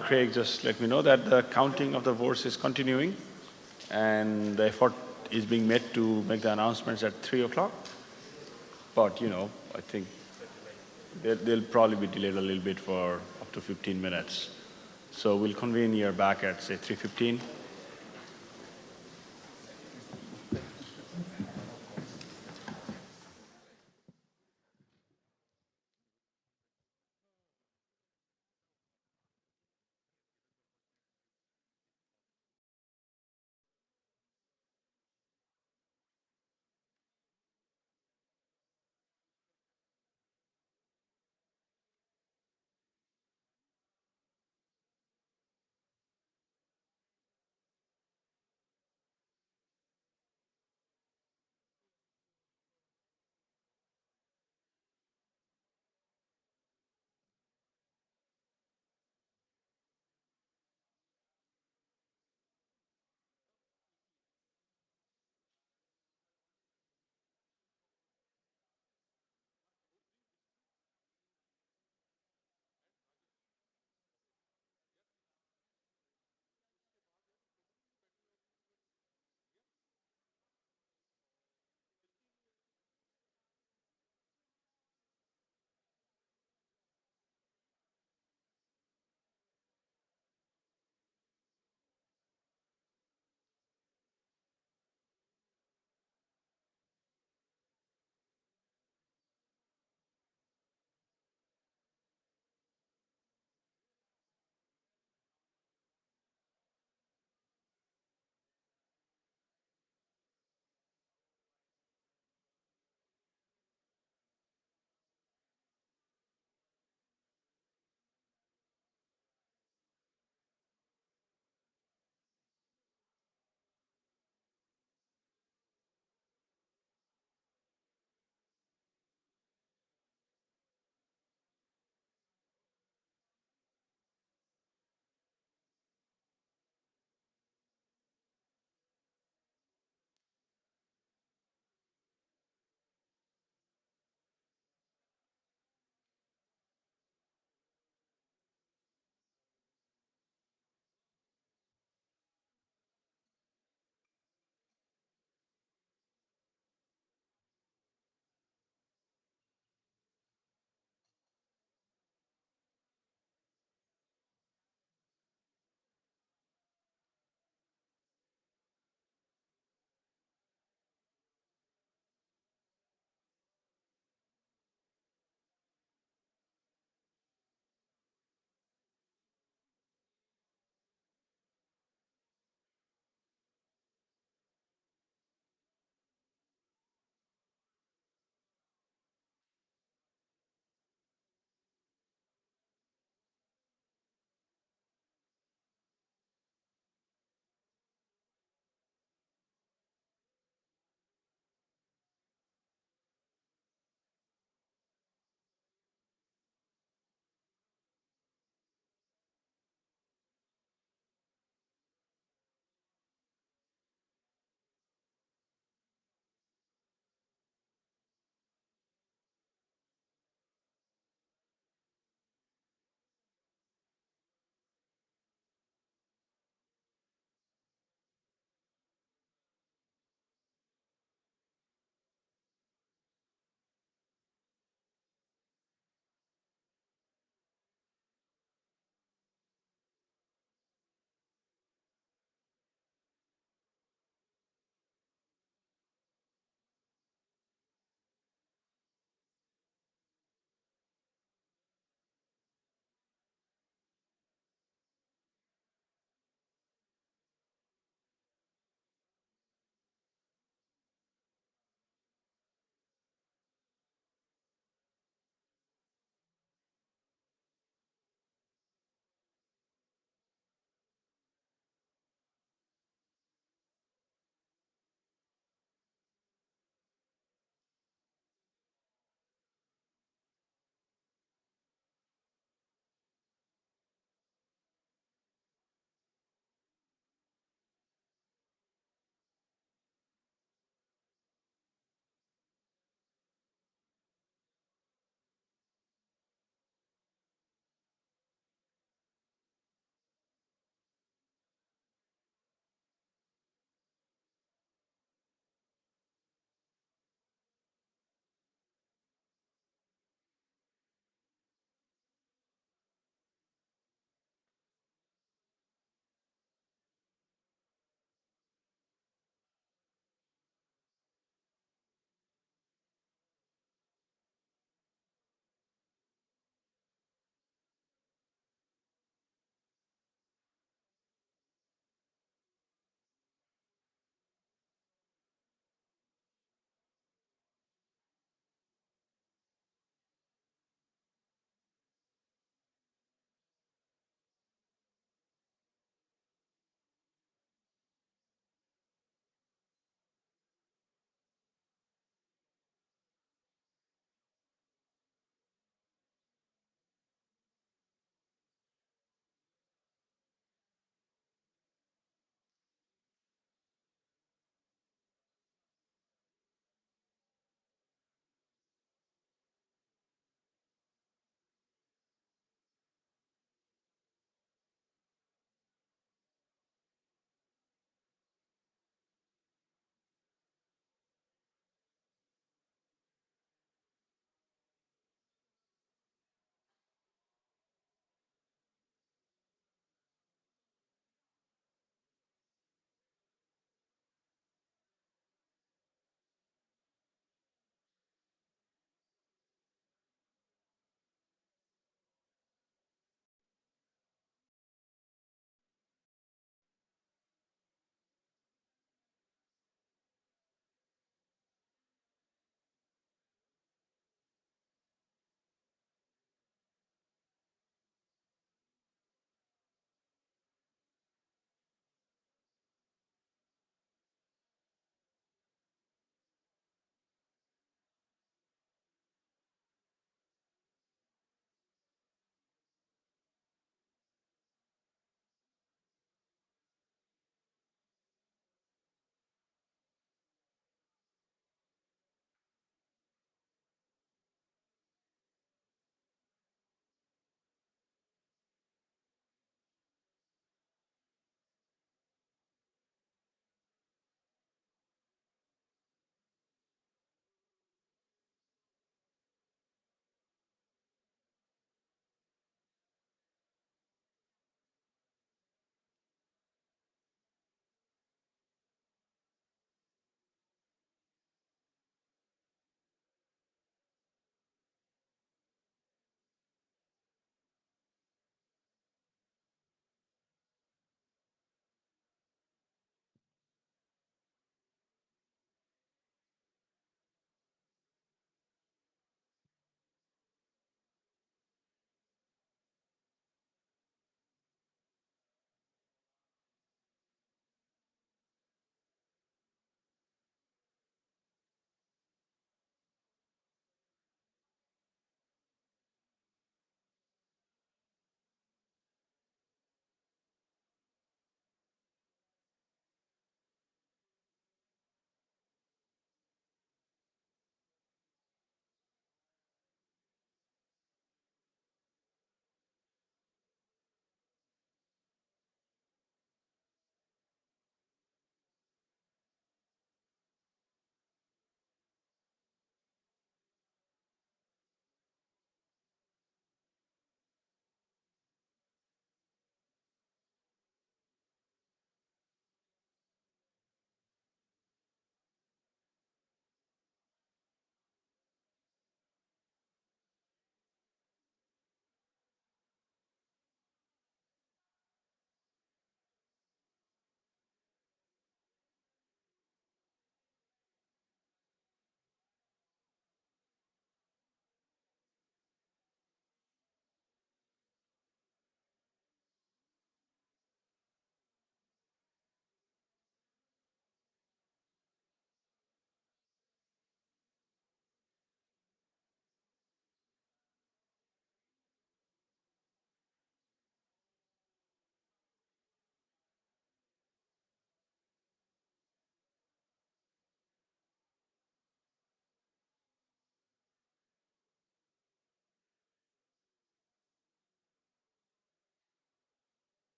Craig just let me know that the counting of the votes is continuing and the effort is being made to make the announcements at 3 o'clock. But, I think they'll probably be delayed a little bit for up to 15 minutes. So we'll convene here back at, say, 3:15.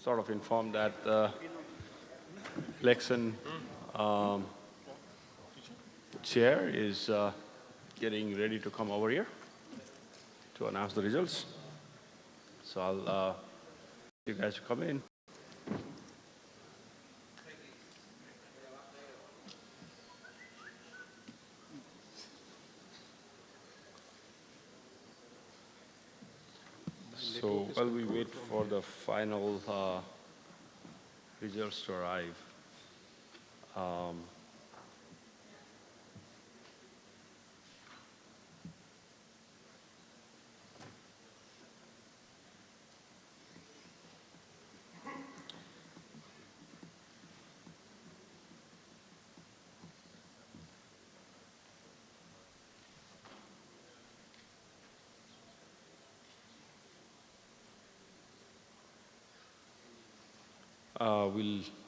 sort of informed that the election chair is getting ready to come over here to announce the results. So I'll ask you guys to come in. So while we wait for the final results to arrive,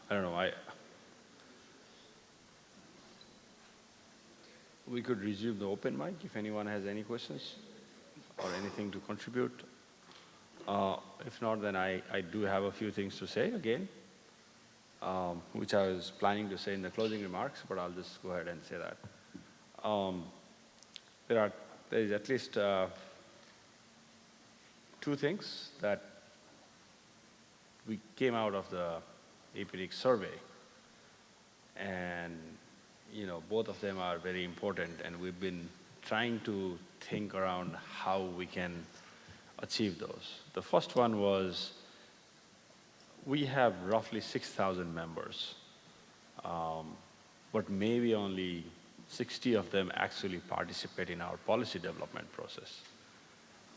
I don't know, we could resume the open mic if anyone has any questions or anything to contribute. If not, then I do have a few things to say again, which I was planning to say in the closing remarks, but I'll just go ahead and say that. There is at least two things that we came out of the APNIC survey, and both of them are very important, and we've been trying to think around how we can achieve those. The first one was, we have roughly 6,000 members, but maybe only 60 of them actually participate in our policy development process.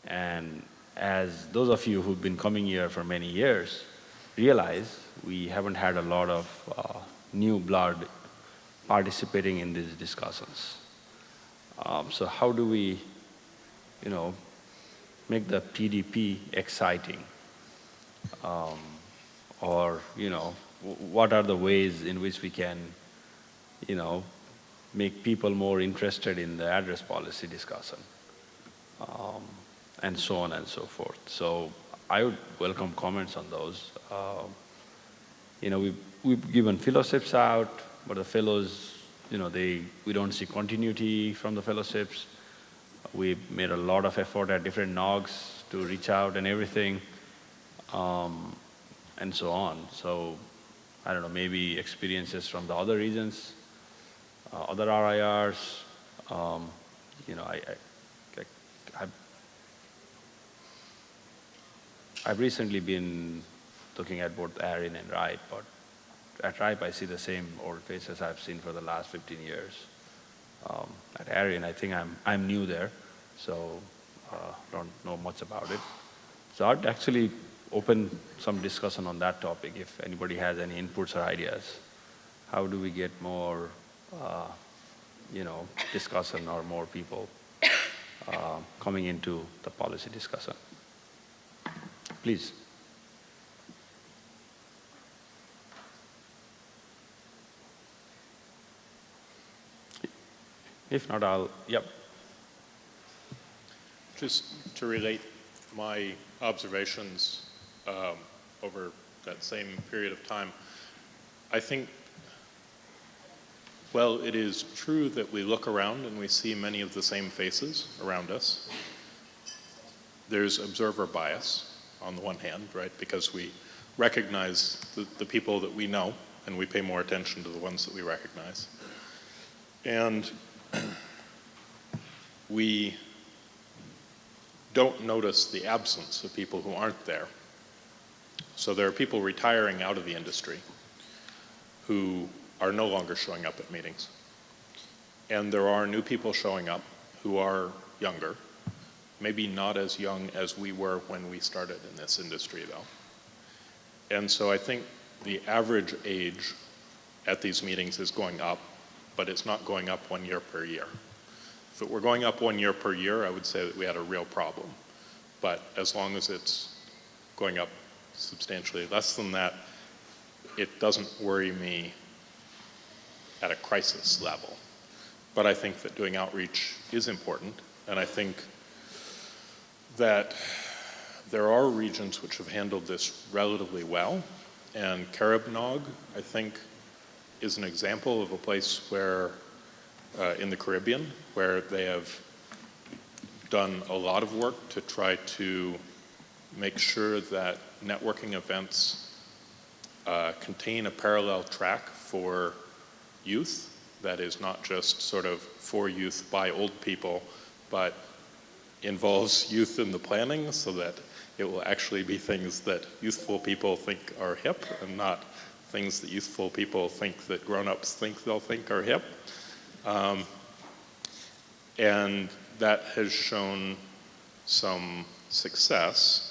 And as those of you who've been coming here for many years realize, we haven't had a lot of new blood participating in these discussions. So how do we, make the PDP exciting? Or, what are the ways in which we can, make people more interested in the address policy discussion? And so on and so forth. So I would welcome comments on those. We've given fellowships out, but the fellows, we don't see continuity from the fellowships. We've made a lot of effort at different NOGs to reach out and everything, and so on. So I don't know, maybe experiences from the other regions, other RIRs. I've recently been looking at both ARIN and RIPE, but at RIPE I see the same old faces I've seen for the last 15 years. At ARIN, I think I'm new there, so don't know much about it. So I'd actually open some discussion on that topic if anybody has any inputs or ideas. How do we get more, discussion or more people coming into the policy discussion? Please. If not, yep. Just to relate my observations over that same period of time, I think, well, it is true that we look around and we see many of the same faces around us. There's observer bias on the one hand, right? Because we recognize the people that we know and we pay more attention to the ones that we recognize. And we don't notice the absence of people who aren't there. So there are people retiring out of the industry who are no longer showing up at meetings. And there are new people showing up who are younger, maybe not as young as we were when we started in this industry though. And so I think the average age at these meetings is going up, but it's not going up 1 year per year. If it were going up 1 year per year, I would say that we had a real problem. But as long as it's going up substantially less than that, it doesn't worry me at a crisis level. But I think that doing outreach is important, and I think that There are regions which have handled this relatively well, and Caribnog, I think, is an example of a place where, in the Caribbean, where they have done a lot of work to try to make sure that networking events contain a parallel track for youth that is not just sort of for youth by old people, but involves youth in the planning so that it will actually be things that youthful people think are hip and not things that youthful people think that grown-ups think they'll think are hip. And that has shown some success.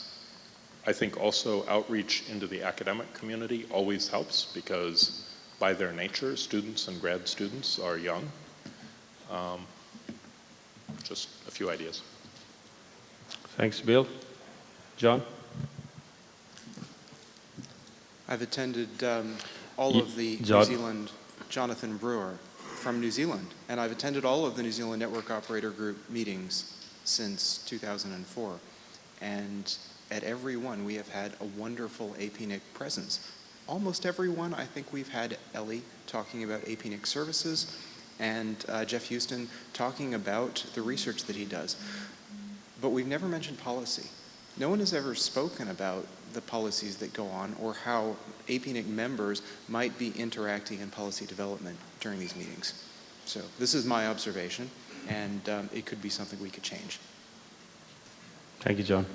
I think also outreach into the academic community always helps because by their nature, students and grad students are young. Just a few ideas. Thanks, Bill. John? I've attended all of the John. New Zealand, Jonathan Brewer from New Zealand, and I've attended all of the New Zealand Network Operator Group meetings since 2004. And at every one, we have had a wonderful APNIC presence. Almost every one, I think we've had Ellie talking about APNIC services and Jeff Houston talking about the research that he does. But we've never mentioned policy. No one has ever spoken about the policies that go on or how APNIC members might be interacting in policy development during these meetings. So this is my observation, and it could be something we could change. Thank you, John.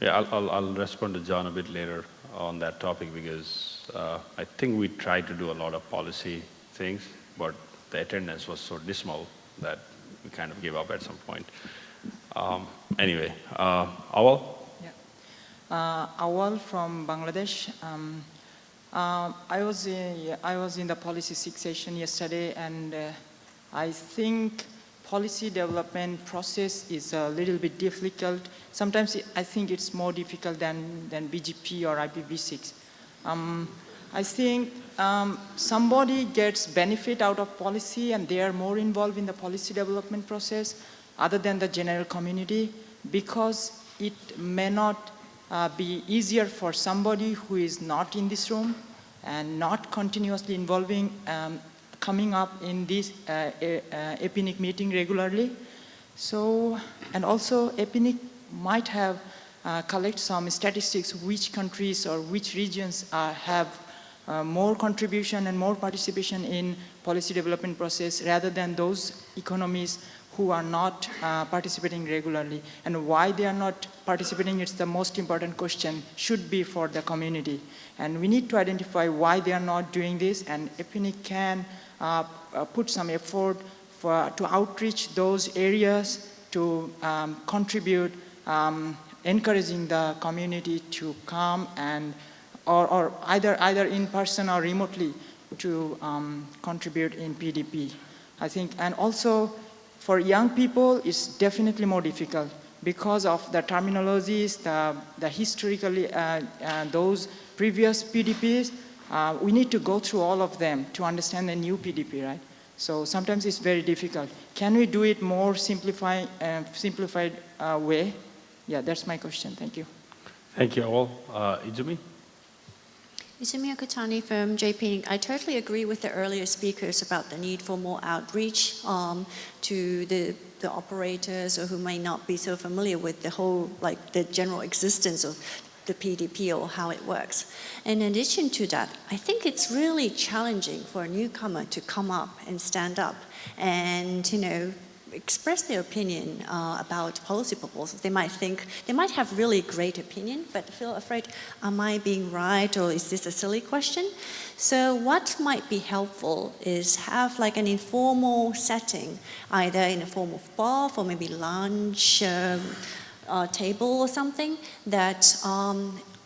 Yeah, I'll respond to John a bit later on that topic because I think we tried to do a lot of policy things, but the attendance was so dismal that we kind of gave up at some point. Anyway, Awal? Awal from Bangladesh. I was in the policy 6 session yesterday, and I think policy development process is a little bit difficult. Sometimes I think it's more difficult than BGP or IPv6. I think somebody gets benefit out of policy and they are more involved in the policy development process other than the general community, because it may not be easier for somebody who is not in this room and not continuously involving coming up in this APNIC meeting regularly. So, and also APNIC might have collect some statistics which countries or which regions have more contribution and more participation in policy development process rather than those economies who are not participating regularly. And why they are not participating, it's the most important question, should be for the community. And we need to identify why they are not doing this, and APNIC can put some effort to outreach those areas to contribute, encouraging the community to come and or either in person or remotely to contribute in PDP. I think, and also for young people, it's definitely more difficult because of the terminologies, the historically, those previous PDPs. We need to go through all of them to understand the new PDP, right? So sometimes it's very difficult. Can we do it more simplified way? Yeah, that's my question. Thank you. Thank you all. Izumi? Izumi Okutani from JP. I totally agree with the earlier speakers about the need for more outreach to the operators or who may not be so familiar with the whole, like the general existence of the PDP or how it works. In addition to that, I think it's really challenging for a newcomer to come up and stand up and, you know, express their opinion about policy proposals. They might have really great opinion, but feel afraid, am I being right, or is this a silly question? So what might be helpful is have like an informal setting, either in the form of bath or maybe lunch table or something, that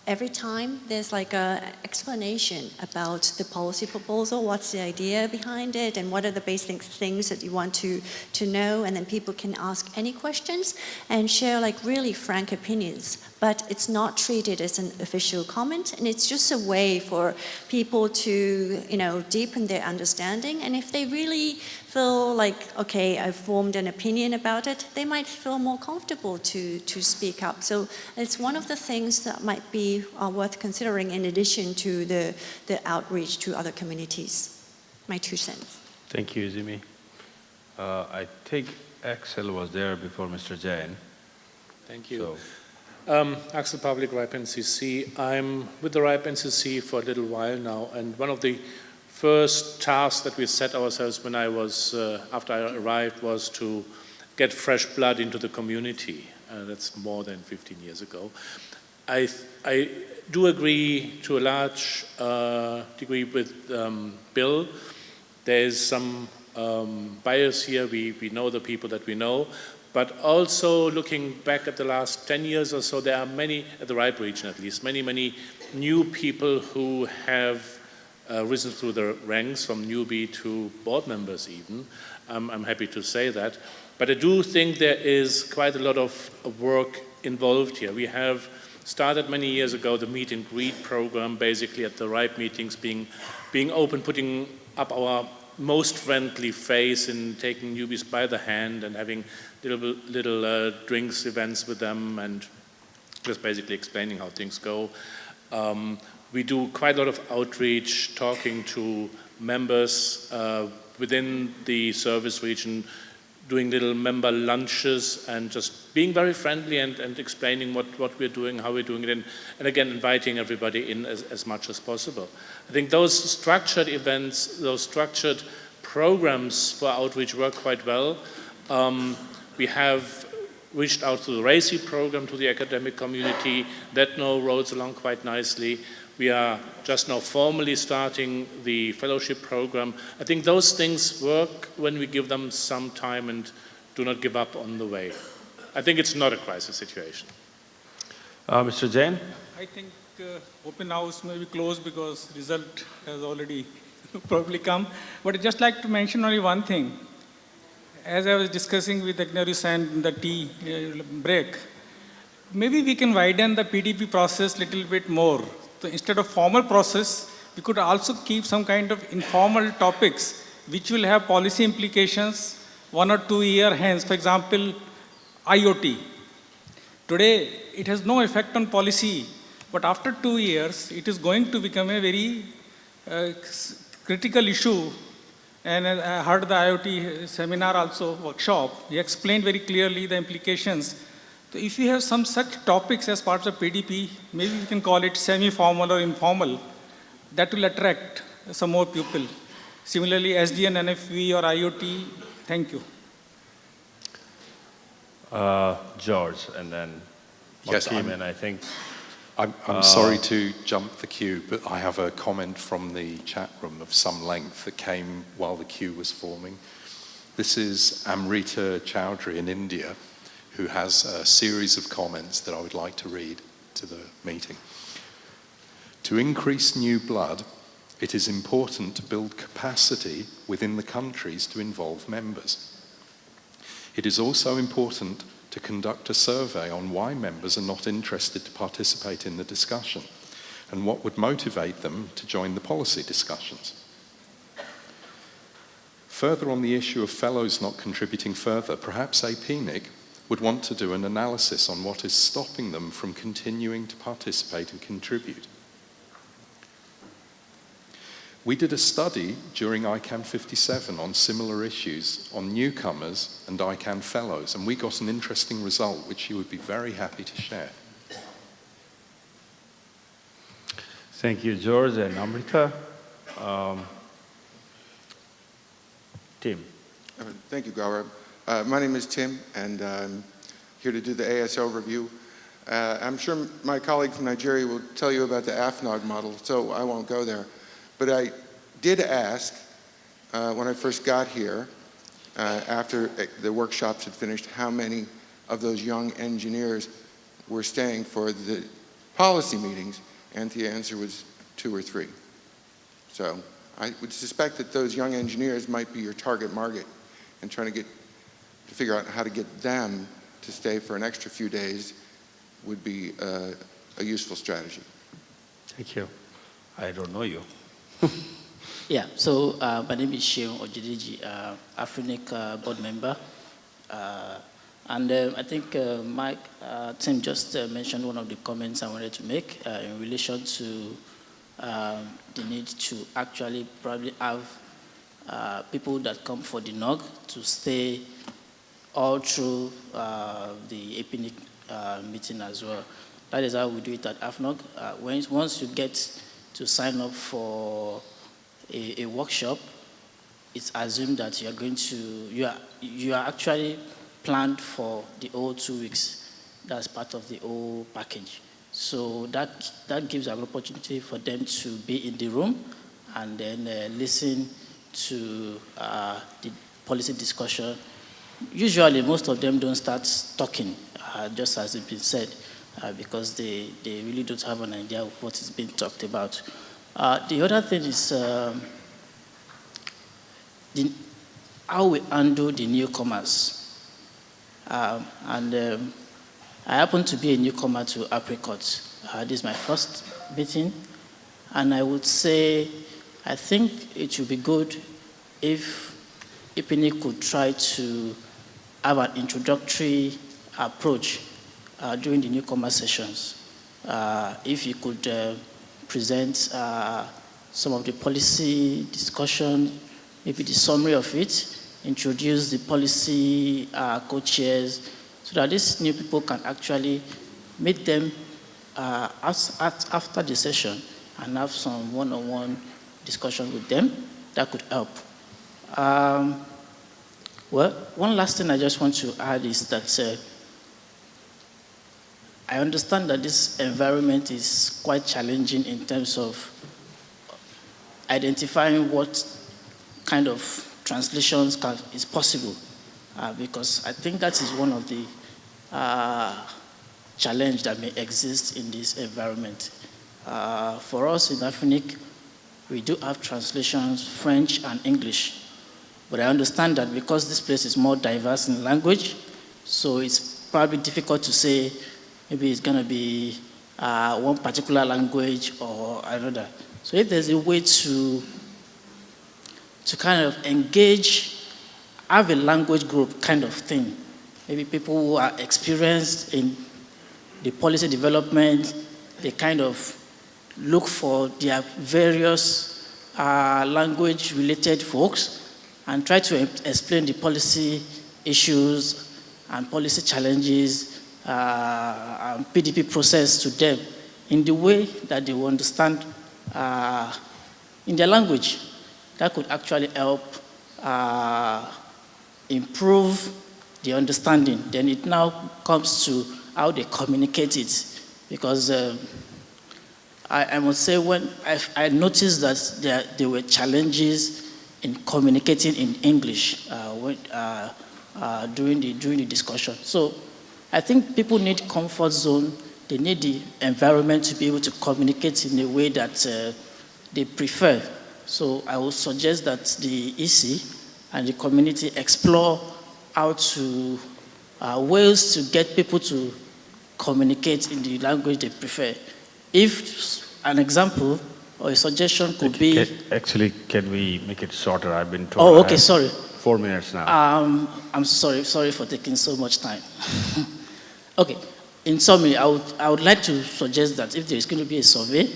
every time there's like an explanation about the policy proposal, what's the idea behind it, and what are the basic things that you want to know, and then people can ask any questions and share like really frank opinions but it's not treated as an official comment, and it's just a way for people to, deepen their understanding. And if they really feel like, okay, I've formed an opinion about it, they might feel more comfortable to speak up. So it's one of the things that might be worth considering in addition to the outreach to other communities. My 2 cents. Thank you, Izumi. I think Axel was there before Mr. Jain. Thank you. So, Axel Pavlik, RIPE NCC. I'm with the RIPE NCC for a little while now, and one of the first tasks that we set ourselves when I was, after I arrived, was to get fresh blood into the community. That's more than 15 years ago. I do agree to a large degree with Bill. There's some bias here. We know the people that we know. But also looking back at the last 10 years or so, there are many, at the RIPE region at least, many new people who have risen through the ranks, from newbie to board members even. I'm happy to say that. But I do think there is quite a lot of work involved here. We have started many years ago the meet and greet program, basically at the RIPE meetings, being open, putting up our most friendly face and taking newbies by the hand and having little drinks events with them and just basically explaining how things go. We do quite a lot of outreach, talking to members within the service region, doing little member lunches and just being very friendly and explaining what we're doing, how we're doing it, and again, inviting everybody in as much as possible. I think those structured events, those structured programs for outreach work quite well. We have reached out to the RACI program, to the academic community. That now rolls along quite nicely. We are just now formally starting the fellowship program. I think those things work when we give them some time and do not give up on the way. I think it's not a crisis situation. Mr. Jain? I think open house may be closed because result has already probably come. But I'd just like to mention only one thing. As I was discussing with Ignorus and the tea break, maybe we can widen the PDP process a little bit more. So instead of formal process, we could also keep some kind of informal topics which will have policy implications 1 or 2 years hence. For example, IoT. Today, it has no effect on policy, but after 2 years, it is going to become a very critical issue. And I heard the IoT seminar also, workshop. He explained very clearly the implications. So if you have some such topics as parts of PDP, maybe we can call it semi-formal or informal, that will attract some more people. Similarly, SDN, NFV or IoT, thank you. George, and then Yes, Iman, I think. I'm sorry to jump the queue, but I have a comment from the chat room of some length that came while the queue was forming. This is Amrita Chowdhury in India, who has a series of comments that I would like to read to the meeting. To increase new blood, it is important to build capacity within the countries to involve members. It is also important to conduct a survey on why members are not interested to participate in the discussion and what would motivate them to join the policy discussions. Further on the issue of fellows not contributing further, perhaps APNIC would want to do an analysis on what is stopping them from continuing to participate and contribute. We did a study during ICANN 57 on similar issues on newcomers and ICANN fellows, and we got an interesting result which you would be very happy to share. Thank you, George and Amrita. Tim. Thank you, Gaurav. My name is Tim, and I'm here to do the ASL review. I'm sure my colleague from Nigeria will tell you about the AFNOG model, so I won't go there. But I did ask when I first got here, after the workshops had finished, how many of those young engineers were staying for the policy meetings, and the answer was 2 or 3. So I would suspect that those young engineers might be your target market, and trying to figure out how to get them to stay for an extra few days would be a useful strategy. Thank you. I don't know you. Yeah, so my name is Sheon Ojedeji, Afrinic board member. And I think Tim just mentioned one of the comments I wanted to make in relation to the need to actually probably have people that come for the NOG to stay all through the APNIC meeting as well. That is how we do it at AFNOG. Once you get to sign up for a workshop, it's assumed that you are going to, you are actually planned for the whole 2 weeks. That's part of the whole package. So that gives an opportunity for them to be in the room and then listen to the policy discussion. Usually, most of them don't start talking, just as it's been said, because they really don't have an idea of what is being talked about. The other thing is how we handle the newcomers. I happen to be a newcomer to Apricot. This is my first meeting, and I would say I think it would be good if APNIC could try to have an introductory approach during the newcomer sessions. If you could present some of the policy discussion, maybe the summary of it, introduce the policy co-chairs, so that these new people can actually meet them after the session and have some one-on-one discussion with them. That could help. Well, one last thing I just want to add is that I understand that this environment is quite challenging in terms of identifying what kind of translations is possible, because I think that is one of the challenges that may exist in this environment. For us in Afrinic, we do have translations, French and English, but I understand that because this place is more diverse in language, so it's probably difficult to say maybe it's going to be one particular language or another. So if there's a way to kind of engage, have a language group kind of thing, maybe people who are experienced in the policy development, they kind of look for their various language-related folks and try to explain the policy issues and policy challenges and PDP process to them in the way that they will understand in their language. That could actually help improve the understanding. Then it now comes to how they communicate it. Because I must say, when I noticed that there were challenges in communicating in English during the discussion. So I think people need comfort zone. They need the environment to be able to communicate in a way that they prefer. So I would suggest that the EC and the community explore how to ways to get people to communicate in the language they prefer. If an example or a suggestion could be... Actually, can we make it shorter? I've been told. Oh, okay, sorry. 4 minutes now. I'm sorry for taking so much time. Okay, in summary, I would like to suggest that if there is going to be a survey,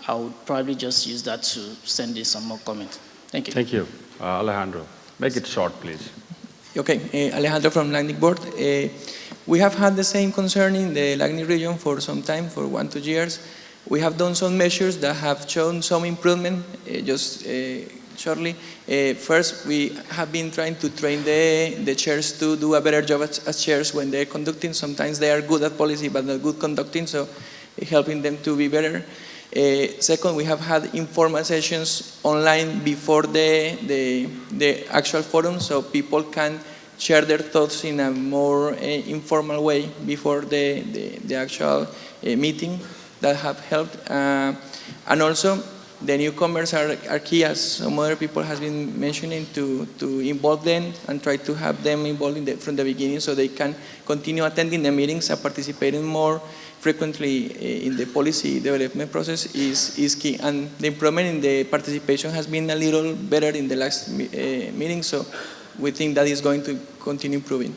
I would probably just use that to send in some more comments. Thank you. Thank you. Alejandro, make it short, please. Okay, Alejandro from LACNIC board. We have had the same concern in the LACNIC region for some time, for 1-2 years. We have done some measures that have shown some improvement, shortly. First, we have been trying to train the chairs to do a better job as chairs when they're conducting. Sometimes they are good at policy, but not good conducting, so helping them to be better. Second, we have had informal sessions online before the actual forum, so people can share their thoughts in a more informal way before the actual meeting. That have helped. And also, the newcomers are key, as some other people has been mentioning, to involve them and try to have them involved from the beginning so they can continue attending the meetings and participating more frequently in the policy development process is key. And the improvement in the participation has been a little better in the last meeting, so we think that is going to continue improving.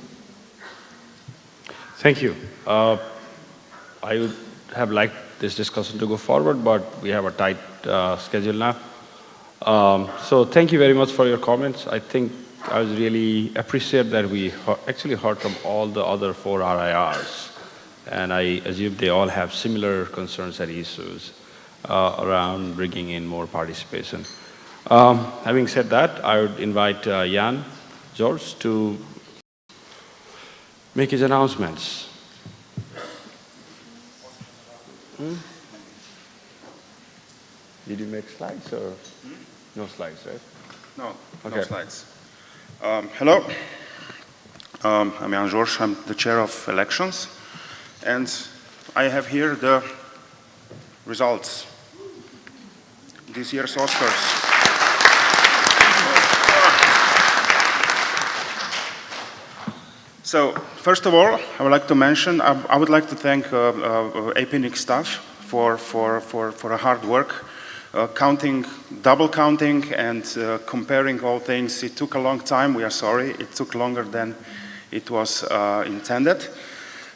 Thank you. I would have liked this discussion to go forward, but we have a tight schedule now. So thank you very much for your comments. I think I was really appreciate that we actually heard from all the other 4 RIRs, and I assume they all have similar concerns and issues around bringing in more participation. Having said that, I would invite Jan George to make his announcements. Did you make slides or no slides, right? No, okay. No slides. Hello, I'm Jan George, I'm the chair of elections, and I have here the results. This year's Oscars. So, first of all, I would like to mention, I would like to thank APNIC staff for a hard work. Double counting and comparing all things. It took a long time, we are sorry. It took longer than it was intended.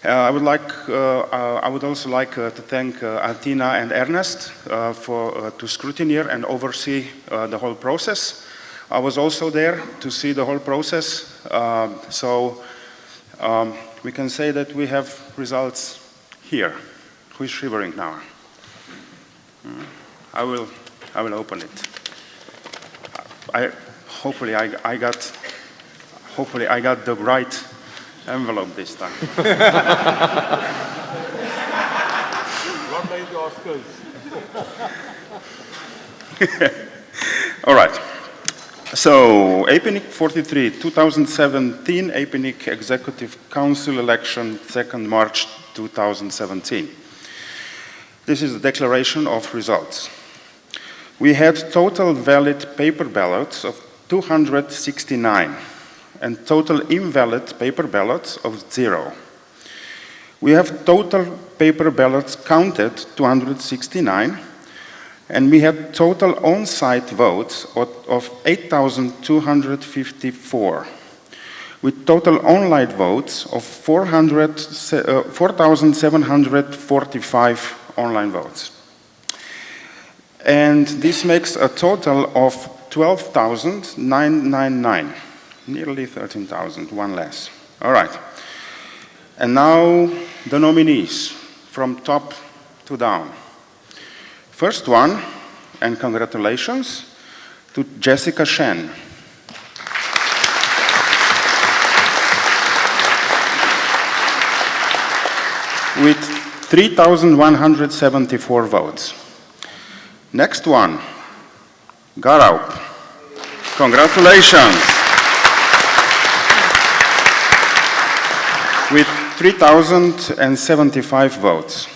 I would also like to thank Altina and Ernest to scrutineer and oversee the whole process. I was also there to see the whole process, so we can say that we have results here. Who is shivering now? I will open it. Hopefully I got the right envelope this time. What made the Oscars? All right. So, APNIC 43, 2017, APNIC Executive Council election, 2nd March 2017. This is the declaration of results. We had total valid paper ballots of 269 and total invalid paper ballots of 0. We have total paper ballots counted 269, and we had total on-site votes of 8,254, with total online votes of 4,745 online votes. And this makes a total of 12,999, nearly 13,000, one less. All right. And now the nominees from top to down. First one, and congratulations, to Jessica Shen. With 3,174 votes. Next one, Garaup. Congratulations. With 3,075 votes.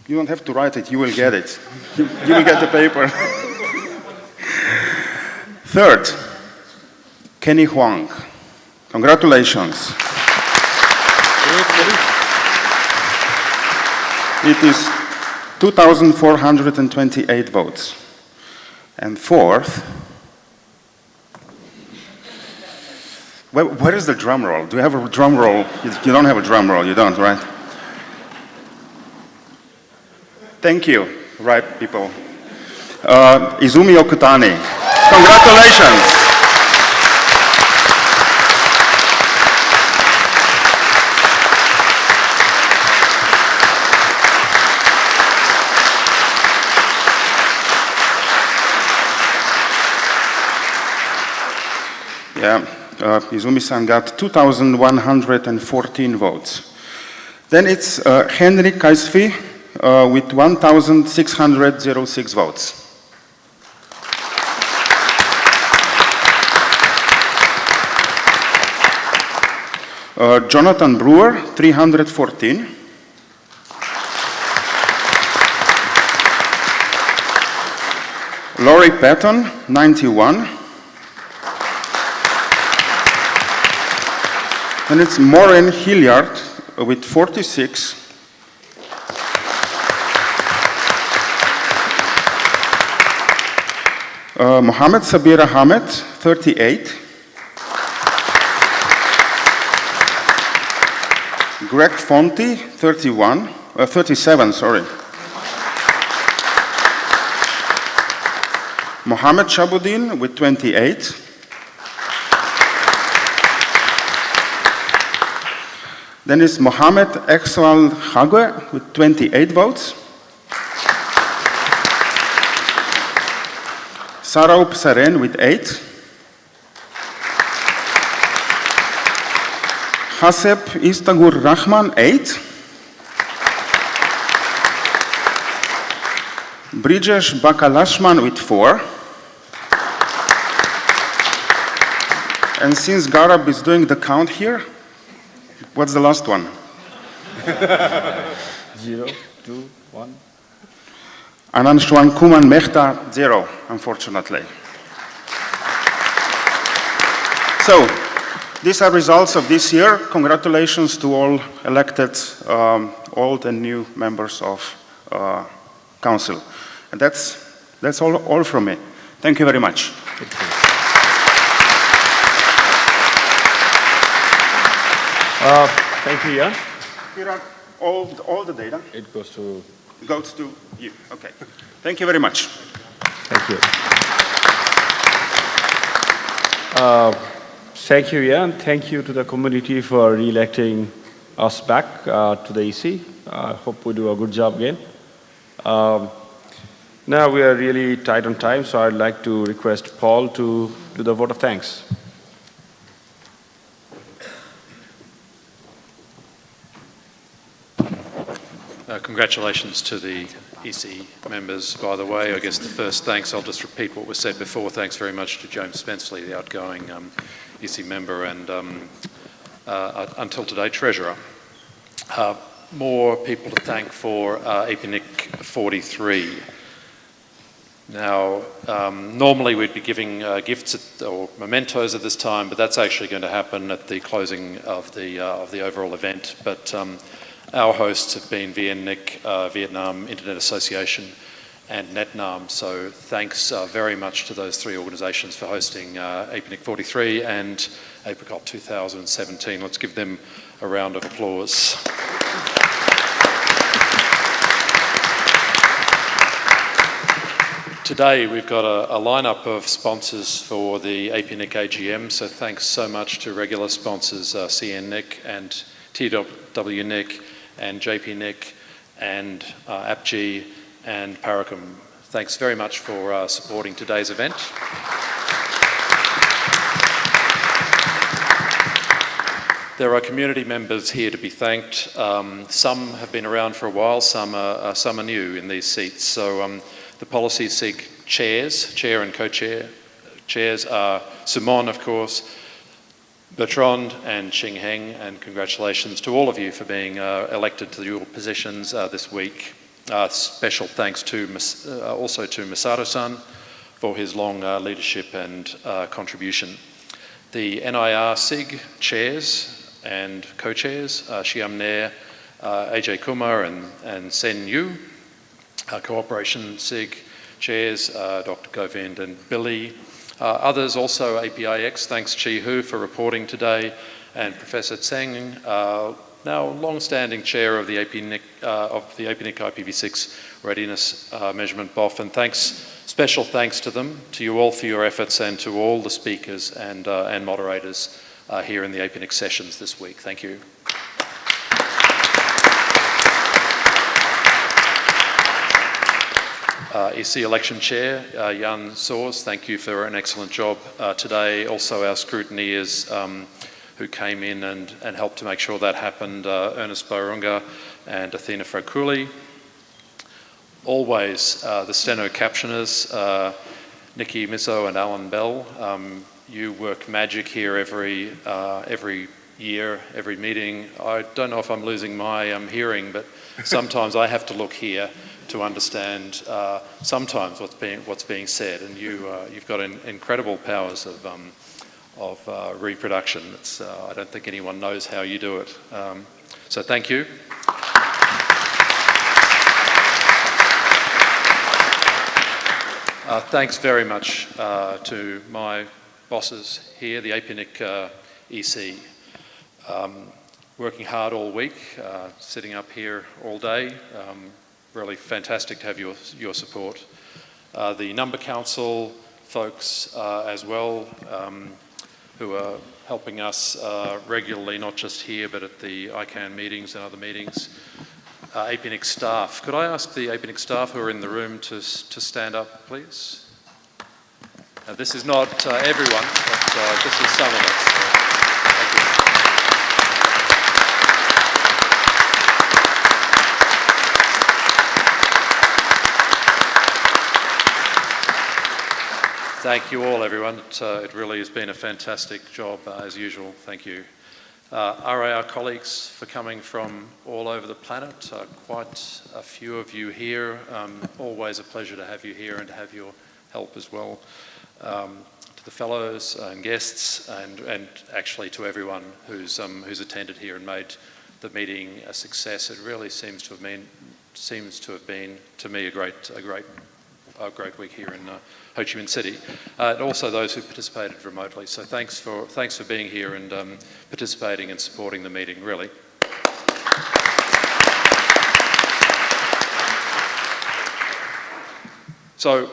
You don't have to write it, you will get it. You will get the paper. Third, Kenny Huang. Congratulations. It is 2,428 votes. And fourth, where is the drum roll? Do you have a drum roll? You don't have a drum roll, you don't, right? Thank you, right people. Izumi Okutani, congratulations. Yeah, Izumi-san got 2,114 votes. Then it's Henry Kaisfi with 1,606 votes. Jonathan Brewer, 314. Laurie Patton, 91. And it's Maureen Hilliard with 46. Mohammed Sabir Ahmed, 38. Greg Fonti, 37, sorry. Mohammed Shabuddin with 28. Then is Mohammed Exwal Hagwe with 28 votes. Saraup Saren with 8. Haseb Istagur Rahman, 8. Brijesh Bakalashman with 4. And since Garab is doing the count here, what's the last one? 0, 2, 1. Anand Shwan Kuman Mehta, 0, unfortunately. So, these are results of this year. Congratulations to all elected, old and new members of Council. And that's all from me. Thank you very much. Thank you, Jan. Here are all the data. It goes to... It goes to you. Okay. Thank you very much. Thank you. Thank you, Jan. Thank you to the community for re-electing us back to the EC. I hope we do a good job again. Now we are really tight on time, so I'd like to request Paul to do the vote of thanks. Congratulations to the EC members, by the way. I guess the first thanks, I'll just repeat what was said before. Thanks very much to James Spenceley, the outgoing EC member and until today, Treasurer. More people to thank for APNIC 43. Now, normally we'd be giving gifts or mementos at this time, but that's actually going to happen at the closing of the overall event. But our hosts have been VNNIC, Vietnam Internet Association, and NetNAM. So thanks very much to those three organisations for hosting APNIC 43 and Apricot 2017. Let's give them a round of applause. Today we've got a lineup of sponsors for the APNIC AGM, so thanks so much to regular sponsors CNNIC and TWNIC and JPNIC and APG and Paracom. Thanks very much for supporting today's event. There are community members here to be thanked. Some have been around for a while, some are new in these seats. So the Policy SIG chairs, chair and co-chair, chairs are Sumon, of course, Bertrand and Ching Heng, and congratulations to all of you for being elected to your positions this week. Special thanks to also to Masato-san for his long leadership and contribution. The NIR SIG chairs and co-chairs, Shiam Nair, Ajay Kumar and Sen Yu. Cooperation SIG chairs, Dr. Govind and Billy. Others also, APIX, thanks Chi Hu for reporting today, and Professor Tseng, now long-standing chair of the APNIC IPv6 Readiness Measurement BOF, and special thanks to them, to you all for your efforts, and to all the speakers and moderators here in the APNIC sessions this week. Thank you. EC Election Chair, Jan Soers, thank you for an excellent job today. Also our scrutineers who came in and helped to make sure that happened, Ernest Barunga and Athena Fraculi. Always the steno captioners, Nikki Misso and Alan Bell. You work magic here every year, every meeting. I don't know if I'm losing my hearing, but sometimes I have to look here to understand sometimes what's being said, and you've got incredible powers of reproduction. I don't think anyone knows how you do it. So thank you. Thanks very much to my bosses here, the APNIC EC. Working hard all week, sitting up here all day. Really fantastic to have your support. The Number Council folks as well, who are helping us regularly, not just here, but at the ICANN meetings and other meetings. APNIC staff. Could I ask the APNIC staff who are in the room to stand up, please? This is not everyone, but this is some of us. Thank you. Thank you all, everyone. It really has been a fantastic job, as usual. Thank you. RAR colleagues for coming from all over the planet, quite a few of you here. Always a pleasure to have you here and to have your help as well. To the fellows and guests, and actually to everyone who's attended here and made the meeting a success. It really seems to have been to me a great week here in Ho Chi Minh City, and also those who participated remotely. So thanks for being here and participating and supporting the meeting, really. So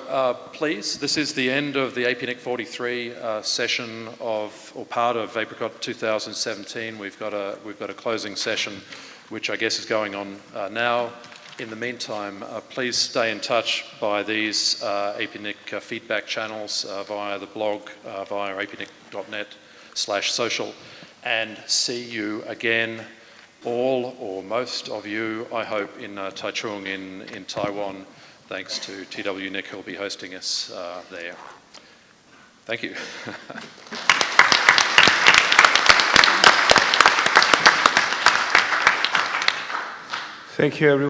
please, this is the end of the APNIC 43 session or part of Apricot 2017. We've got a closing session, which I guess is going on now. In the meantime, please stay in touch by these APNIC feedback channels via the blog, via apnic.net/social, and see you again, all or most of you, I hope, in Taichung in Taiwan, thanks to TW Nick, who'll be hosting us there. Thank you. Thank you, everyone.